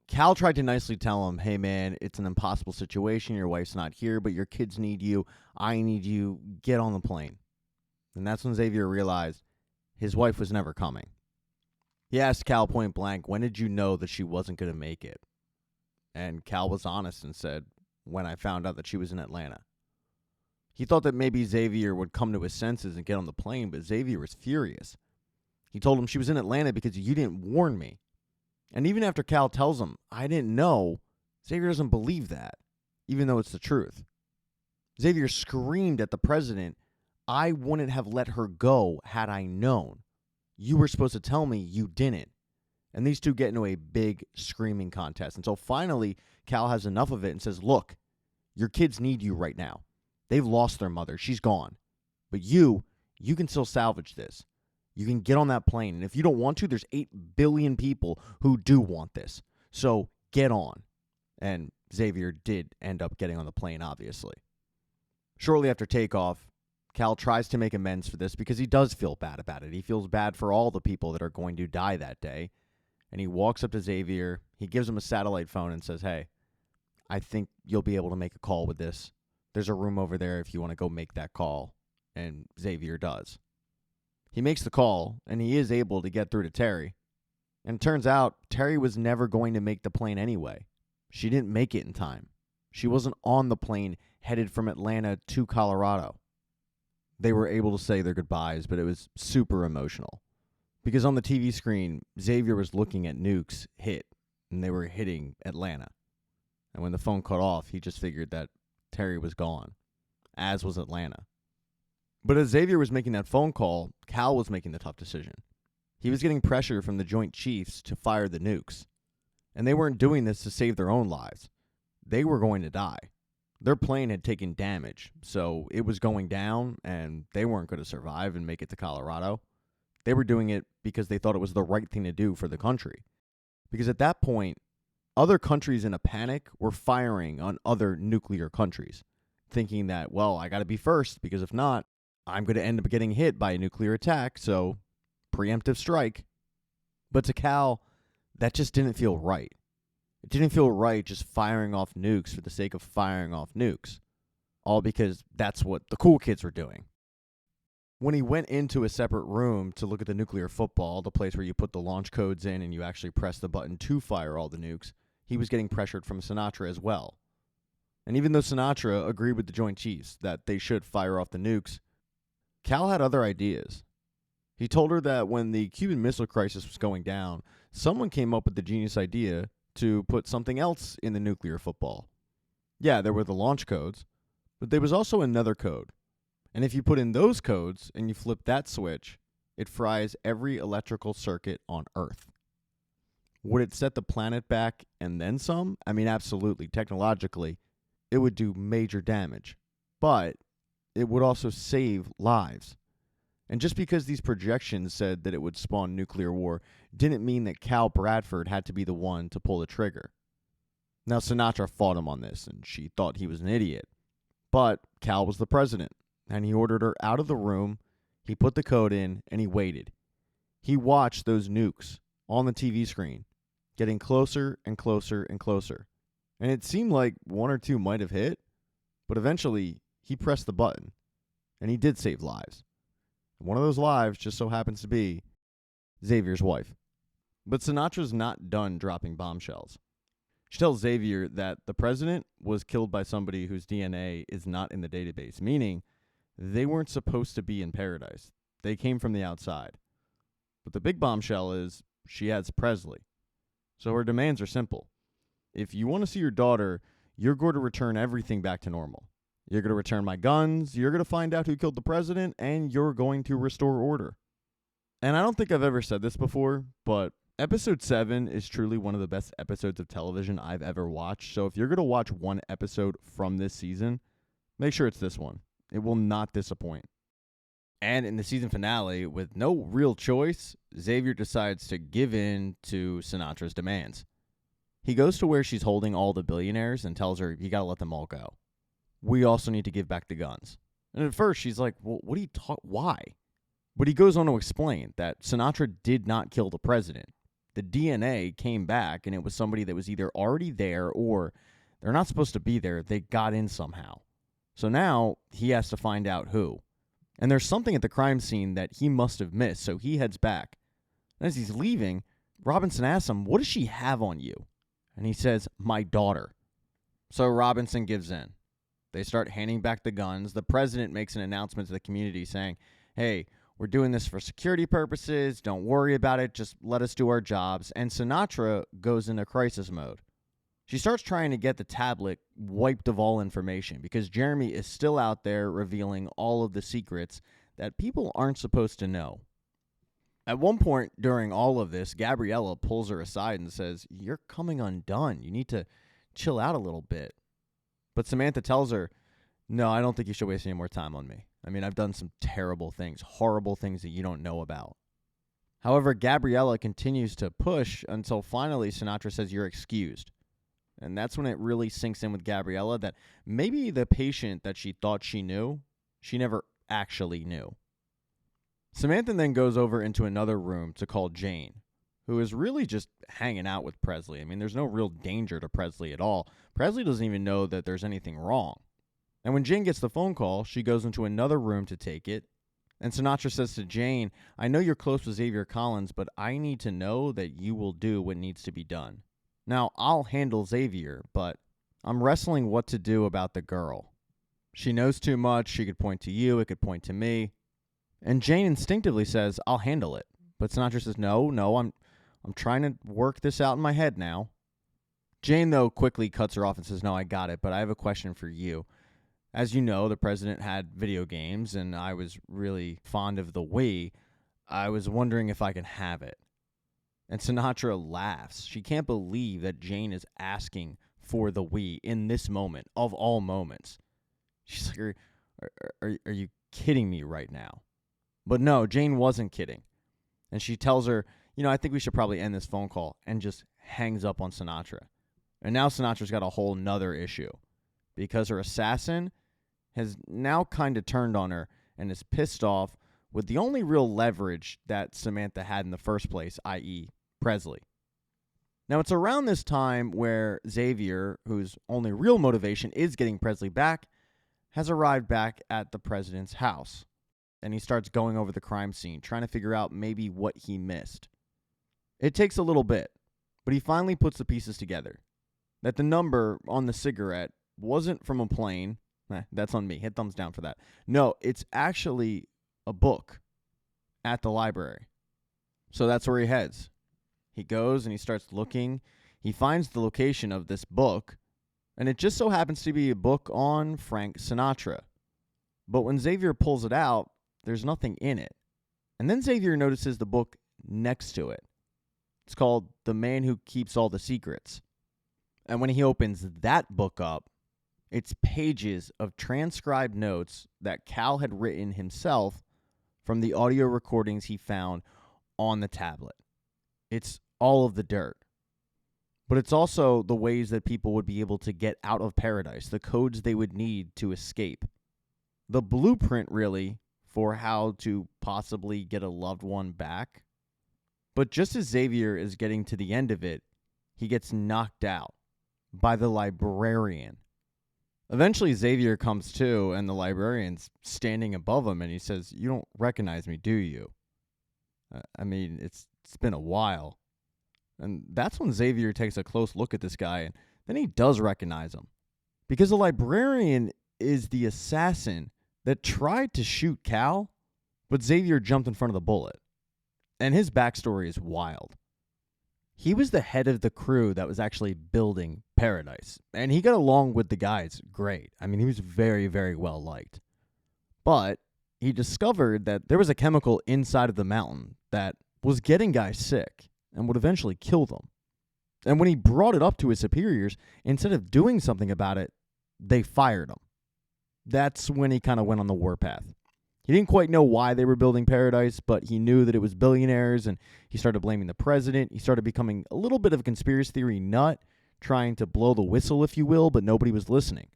A: Cal tried to nicely tell him, hey man, it's an impossible situation. Your wife's not here, but your kids need you. I need you. Get on the plane. And that's when Xavier realized his wife was never coming. He asked Cal point blank, when did you know that she wasn't going to make it? And Cal was honest and said, when I found out that she was in Atlanta. He thought that maybe Xavier would come to his senses and get on the plane, but Xavier was furious. He told him she was in Atlanta because you didn't warn me. And even after Cal tells him, I didn't know, Xavier doesn't believe that, even though it's the truth. Xavier screamed at the president, I wouldn't have let her go had I known. You were supposed to tell me you didn't. And these two get into a big screaming contest. Until finally, Cal has enough of it and says, look, your kids need you right now. They've lost their mother. She's gone. But you can still salvage this. You can get on that plane. And if you don't want to, there's 8 billion people who do want this. So get on. And Xavier did end up getting on the plane, obviously. Shortly after takeoff, Cal tries to make amends for this because he does feel bad about it. He feels bad for all the people that are going to die that day. And he walks up to Xavier. He gives him a satellite phone and says, hey, I think you'll be able to make a call with this. There's a room over there if you want to go make that call. And Xavier does. He makes the call, and he is able to get through to Terry. And it turns out Terry was never going to make the plane anyway. She didn't make it in time. She wasn't on the plane headed from Atlanta to Colorado. They were able to say their goodbyes, but it was super emotional. Because on the TV screen, Xavier was looking at nukes hit, and they were hitting Atlanta. And when the phone cut off, he just figured that Terry was gone, as was Atlanta. But as Xavier was making that phone call, Cal was making the tough decision. He was getting pressure from the Joint Chiefs to fire the nukes. And they weren't doing this to save their own lives. They were going to die. Their plane had taken damage, so it was going down, and they weren't going to survive and make it to Colorado. They were doing it because they thought it was the right thing to do for the country. Because at that point, other countries in a panic were firing on other nuclear countries, thinking that, well, I got to be first, because if not, I'm going to end up getting hit by a nuclear attack, so preemptive strike. But to Cal, that just didn't feel right. It didn't feel right just firing off nukes for the sake of firing off nukes, all because that's what the cool kids were doing. When he went into a separate room to look at the nuclear football, the place where you put the launch codes in and you actually press the button to fire all the nukes, he was getting pressured from Sinatra as well. And even though Sinatra agreed with the Joint Chiefs that they should fire off the nukes, Cal had other ideas. He told her that when the Cuban Missile Crisis was going down, someone came up with the genius idea to put something else in the nuclear football. Yeah, there were the launch codes, but there was also another code. And if you put in those codes and you flip that switch, it fries every electrical circuit on Earth. Would it set the planet back and then some? I mean, absolutely. Technologically, it would do major damage. But it would also save lives. And just because these projections said that it would spawn nuclear war didn't mean that Cal Bradford had to be the one to pull the trigger. Now, Sinatra fought him on this, and she thought he was an idiot. But Cal was the president, and he ordered her out of the room, he put the code in, and he waited. He watched those nukes on the TV screen, getting closer and closer and closer. And it seemed like one or two might have hit, but eventually he pressed the button, and he did save lives. One of those lives just so happens to be Xavier's wife. But Sinatra's not done dropping bombshells. She tells Xavier that the president was killed by somebody whose DNA is not in the database, meaning they weren't supposed to be in paradise. They came from the outside. But the big bombshell is she has Presley. So her demands are simple. If you want to see your daughter, you're going to return everything back to normal. You're going to return my guns, you're going to find out who killed the president, and you're going to restore order. And I don't think I've ever said this before, but episode 7 is truly one of the best episodes of television I've ever watched. So if you're going to watch one episode from this season, make sure it's this one. It will not disappoint. And in the season finale, with no real choice, Xavier decides to give in to Sinatra's demands. He goes to where she's holding all the billionaires and tells her, you got to let them all go. We also need to give back the guns. And at first, she's like, well, what are you why? But he goes on to explain that Sinatra did not kill the president. The DNA came back, and it was somebody that was either already there or they're not supposed to be there. They got in somehow. So now he has to find out who. And there's something at the crime scene that he must have missed, so he heads back. And as he's leaving, Robinson asks him, what does she have on you? And he says, my daughter. So Robinson gives in. They start handing back the guns. The president makes an announcement to the community saying, hey, we're doing this for security purposes. Don't worry about it. Just let us do our jobs. And Sinatra goes into crisis mode. She starts trying to get the tablet wiped of all information because Jeremy is still out there revealing all of the secrets that people aren't supposed to know. At one point during all of this, Gabriella pulls her aside and says, you're coming undone. You need to chill out a little bit. But Samantha tells her, no, I don't think you should waste any more time on me. I mean, I've done some terrible things, horrible things that you don't know about. However, Gabriella continues to push until finally Sinatra says, you're excused. And that's when it really sinks in with Gabriella that maybe the patient that she thought she knew, she never actually knew. Samantha then goes over into another room to call Jane, who is really just hanging out with Presley. I mean, there's no real danger to Presley at all. Presley doesn't even know that there's anything wrong. And when Jane gets the phone call, she goes into another room to take it, And Sinatra says to Jane, I know you're close with Xavier Collins, but I need to know that you will do what needs to be done. Now, I'll handle Xavier, but I'm wrestling what to do about the girl. She knows too much. She could point to you. It could point to me. And Jane instinctively says, I'll handle it. But Sinatra says, no, I'm trying to work this out in my head now. Jane, though, quickly cuts her off and says, no, I got it, but I have a question for you. As you know, the president had video games, and I was really fond of the Wii. I was wondering if I could have it. And Sinatra laughs. She can't believe that Jane is asking for the Wii in this moment, of all moments. She's like, are you kidding me right now? But no, Jane wasn't kidding. And she tells her, I think we should probably end this phone call, and just hangs up on Sinatra. And now Sinatra's got a whole nother issue because her assassin has now kind of turned on her and is pissed off with the only real leverage that Samantha had in the first place, i.e. Presley. Now, it's around this time where Xavier, whose only real motivation is getting Presley back, has arrived back at the president's house. And he starts going over the crime scene, trying to figure out maybe what he missed. It takes a little bit, but he finally puts the pieces together. That the number on the cigarette wasn't from a plane. That's on me. Hit thumbs down for that. No, it's actually a book at the library. So that's where he heads. He goes and he starts looking. He finds the location of this book, and it just so happens to be a book on Frank Sinatra. But when Xavier pulls it out, there's nothing in it. And then Xavier notices the book next to it. It's called The Man Who Keeps All the Secrets. And when he opens that book up, it's pages of transcribed notes that Cal had written himself from the audio recordings he found on the tablet. It's all of the dirt. But it's also the ways that people would be able to get out of paradise, the codes they would need to escape. The blueprint, really, for how to possibly get a loved one back. But just as Xavier is getting to the end of it, he gets knocked out by the librarian. Eventually, Xavier comes to, and the librarian's standing above him, and he says, you don't recognize me, do you? It's been a while. And that's when Xavier takes a close look at this guy, and then he does recognize him. Because the librarian is the assassin that tried to shoot Cal, but Xavier jumped in front of the bullet. And his backstory is wild. He was the head of the crew that was actually building Paradise. And he got along with the guys great. He was very, very well liked. But he discovered that there was a chemical inside of the mountain that was getting guys sick and would eventually kill them. And when he brought it up to his superiors, instead of doing something about it, they fired him. That's when he kind of went on the warpath. He didn't quite know why they were building Paradise, but he knew that it was billionaires, and he started blaming the president. He started becoming a little bit of a conspiracy theory nut, trying to blow the whistle, if you will, but nobody was listening.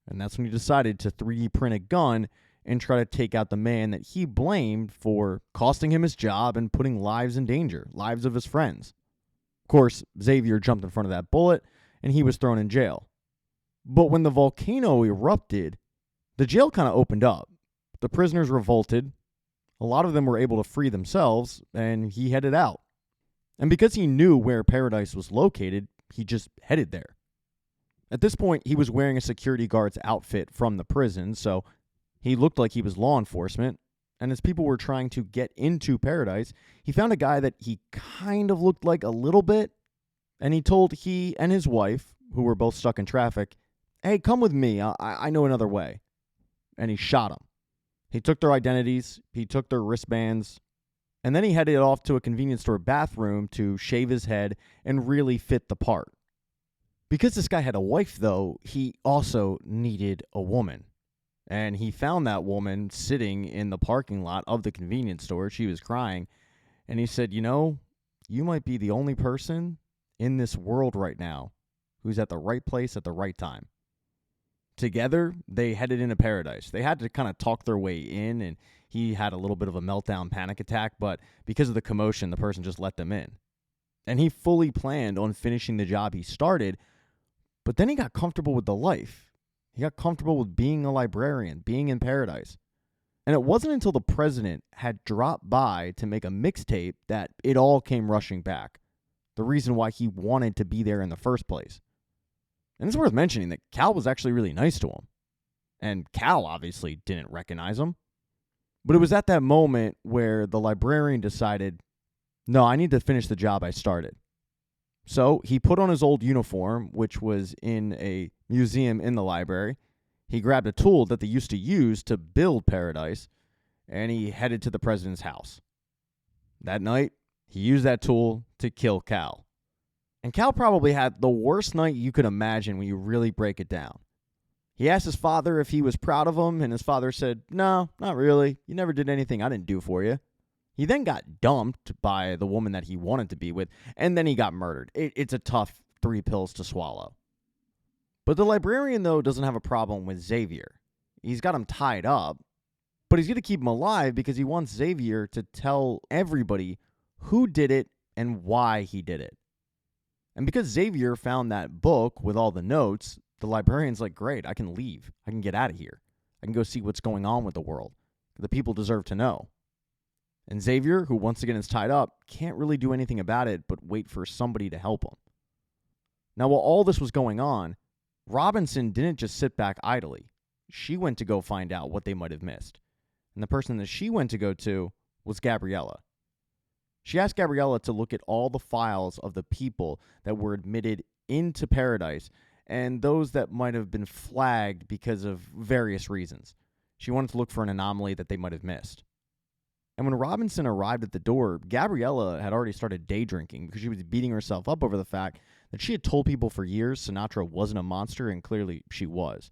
A: And that's when he decided to 3D print a gun and try to take out the man that he blamed for costing him his job and putting lives in danger, lives of his friends. Of course, Xavier jumped in front of that bullet, and he was thrown in jail. But when the volcano erupted, the jail kind of opened up. The prisoners revolted. A lot of them were able to free themselves, and he headed out. And because he knew where Paradise was located, he just headed there. At this point, he was wearing a security guard's outfit from the prison, so he looked like he was law enforcement. And as people were trying to get into Paradise, he found a guy that he kind of looked like a little bit, and he told he and his wife, who were both stuck in traffic, hey, come with me, I know another way. And he shot him. He took their identities, he took their wristbands, and then he headed off to a convenience store bathroom to shave his head and really fit the part. Because this guy had a wife, though, he also needed a woman. And he found that woman sitting in the parking lot of the convenience store. She was crying. And he said, you might be the only person in this world right now who's at the right place at the right time. Together, they headed into Paradise. They had to kind of talk their way in, and he had a little bit of a meltdown panic attack, but because of the commotion, the person just let them in. And he fully planned on finishing the job he started, but then he got comfortable with the life. He got comfortable with being a librarian, being in Paradise. And it wasn't until the president had dropped by to make a mixtape that it all came rushing back. The reason why he wanted to be there in the first place. And it's worth mentioning that Cal was actually really nice to him. And Cal obviously didn't recognize him. But it was at that moment where the librarian decided, no, I need to finish the job I started. So he put on his old uniform, which was in a museum in the library. He grabbed a tool that they used to use to build Paradise, and he headed to the president's house. That night, he used that tool to kill Cal. And Cal probably had the worst night you could imagine when you really break it down. He asked his father if he was proud of him, and his father said, no, not really. You never did anything I didn't do for you. He then got dumped by the woman that he wanted to be with, and then he got murdered. It's a tough 3 pills to swallow. But the librarian, though, doesn't have a problem with Xavier. He's got him tied up, but he's going to keep him alive because he wants Xavier to tell everybody who did it and why he did it. And because Xavier found that book with all the notes, the librarian's like, great, I can leave. I can get out of here. I can go see what's going on with the world. The people deserve to know. And Xavier, who once again is tied up, can't really do anything about it but wait for somebody to help him. Now, while all this was going on, Robinson didn't just sit back idly. She went to go find out what they might have missed. And the person that she went to go to was Gabriella. She asked Gabriella to look at all the files of the people that were admitted into Paradise and those that might have been flagged because of various reasons. She wanted to look for an anomaly that they might have missed. And when Robinson arrived at the door, Gabriella had already started day drinking because she was beating herself up over the fact that she had told people for years Sinatra wasn't a monster, and clearly she was.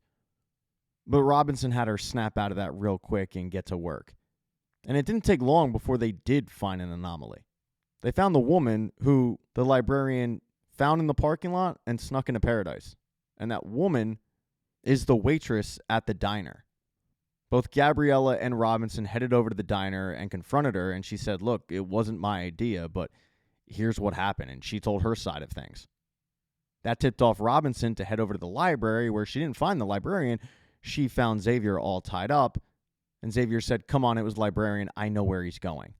A: But Robinson had her snap out of that real quick and get to work. And it didn't take long before they did find an anomaly. They found the woman who the librarian found in the parking lot and snuck into Paradise. And that woman is the waitress at the diner. Both Gabriella and Robinson headed over to the diner and confronted her, and she said, look, it wasn't my idea, but here's what happened. And she told her side of things. That tipped off Robinson to head over to the library, where she didn't find the librarian. She found Xavier all tied up, and Xavier said, come on, it was librarian. I know where he's going.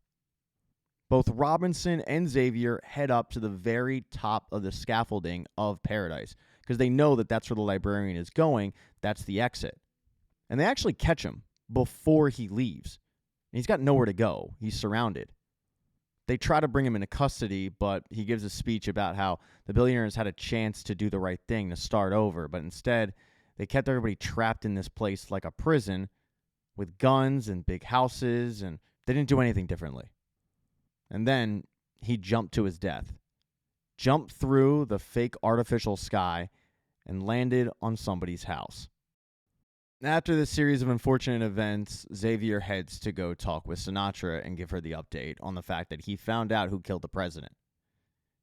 A: Both Robinson and Xavier head up to the very top of the scaffolding of Paradise because they know that that's where the librarian is going. That's the exit. And they actually catch him before he leaves. And he's got nowhere to go. He's surrounded. They try to bring him into custody, but he gives a speech about how the billionaires had a chance to do the right thing, to start over. But instead, they kept everybody trapped in this place like a prison with guns and big houses, and they didn't do anything differently. And then he jumped to his death. Jumped through the fake artificial sky and landed on somebody's house. After this series of unfortunate events, Xavier heads to go talk with Sinatra and give her the update on the fact that he found out who killed the president.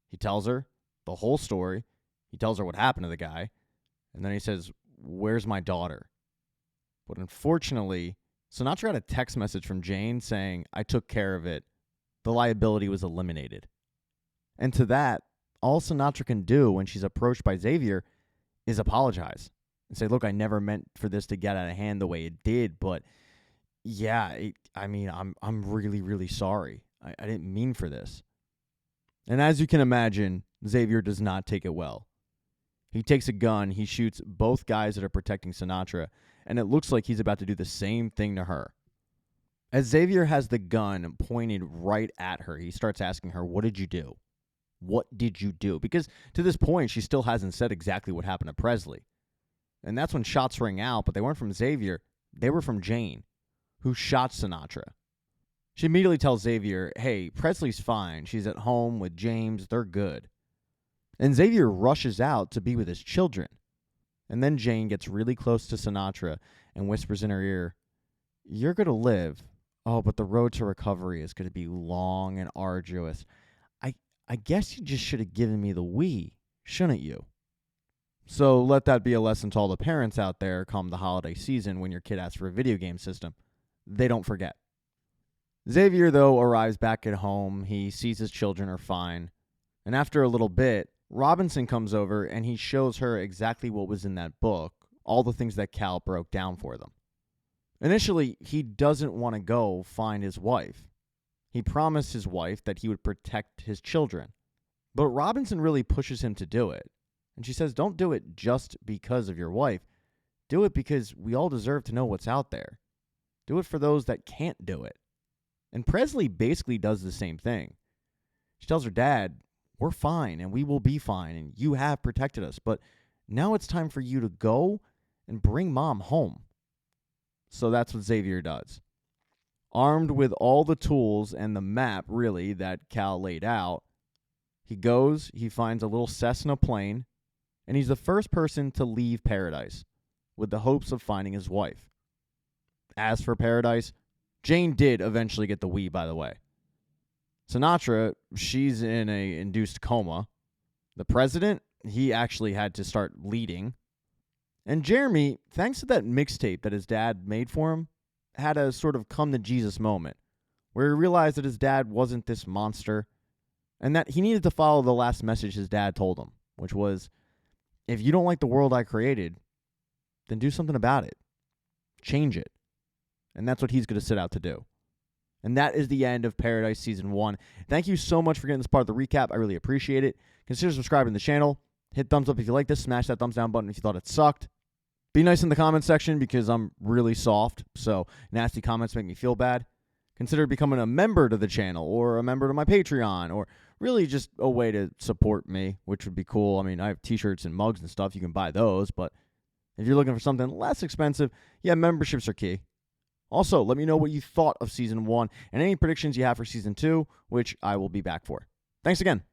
A: He tells her the whole story. He tells her what happened to the guy. And then he says, where's my daughter? But unfortunately, Sinatra got a text message from Jane saying, I took care of it. The liability was eliminated. And to that, all Sinatra can do when she's approached by Xavier is apologize and say, look, I never meant for this to get out of hand the way it did, but yeah, I'm really, really sorry. I didn't mean for this. And as you can imagine, Xavier does not take it well. He takes a gun, he shoots both guys that are protecting Sinatra, and it looks like he's about to do the same thing to her. As Xavier has the gun pointed right at her, he starts asking her, what did you do? What did you do? Because to this point, she still hasn't said exactly what happened to Presley. And that's when shots ring out, but they weren't from Xavier. They were from Jane, who shot Sinatra. She immediately tells Xavier, hey, Presley's fine. She's at home with James. They're good. And Xavier rushes out to be with his children. And then Jane gets really close to Sinatra and whispers in her ear, you're going to live. Oh, but the road to recovery is going to be long and arduous. I guess you just should have given me the we, shouldn't you? So let that be a lesson to all the parents out there come the holiday season when your kid asks for a video game system. They don't forget. Xavier, though, arrives back at home. He sees his children are fine. And after a little bit, Robinson comes over and he shows her exactly what was in that book, all the things that Cal broke down for them. Initially, he doesn't want to go find his wife. He promised his wife that he would protect his children. But Robinson really pushes him to do it. And she says, don't do it just because of your wife. Do it because we all deserve to know what's out there. Do it for those that can't do it. And Presley basically does the same thing. She tells her dad, we're fine and we will be fine and you have protected us. But now it's time for you to go and bring mom home. So that's what Xavier does. Armed with all the tools and the map, really, that Cal laid out, he goes, he finds a little Cessna plane, and he's the first person to leave Paradise with the hopes of finding his wife. As for Paradise, Jane did eventually get the Wii, by the way. Sinatra, she's in a induced coma. The president, he actually had to start leading. And Jeremy, thanks to that mixtape that his dad made for him, had a sort of come-to-Jesus moment where he realized that his dad wasn't this monster and that he needed to follow the last message his dad told him, which was, if you don't like the world I created, then do something about it. Change it. And that's what he's going to set out to do. And that is the end of Paradise Season 1. Thank you so much for getting this part of the recap. I really appreciate it. Consider subscribing to the channel. Hit thumbs up if you like this. Smash that thumbs down button if you thought it sucked. Be nice in the comment section because I'm really soft, so nasty comments make me feel bad. Consider becoming a member to the channel or a member to my Patreon or really just a way to support me, which would be cool. I mean, I have t-shirts and mugs and stuff. You can buy those, but if you're looking for something less expensive, yeah, memberships are key. Also, let me know what you thought of Season 1 and any predictions you have for Season 2, which I will be back for. Thanks again.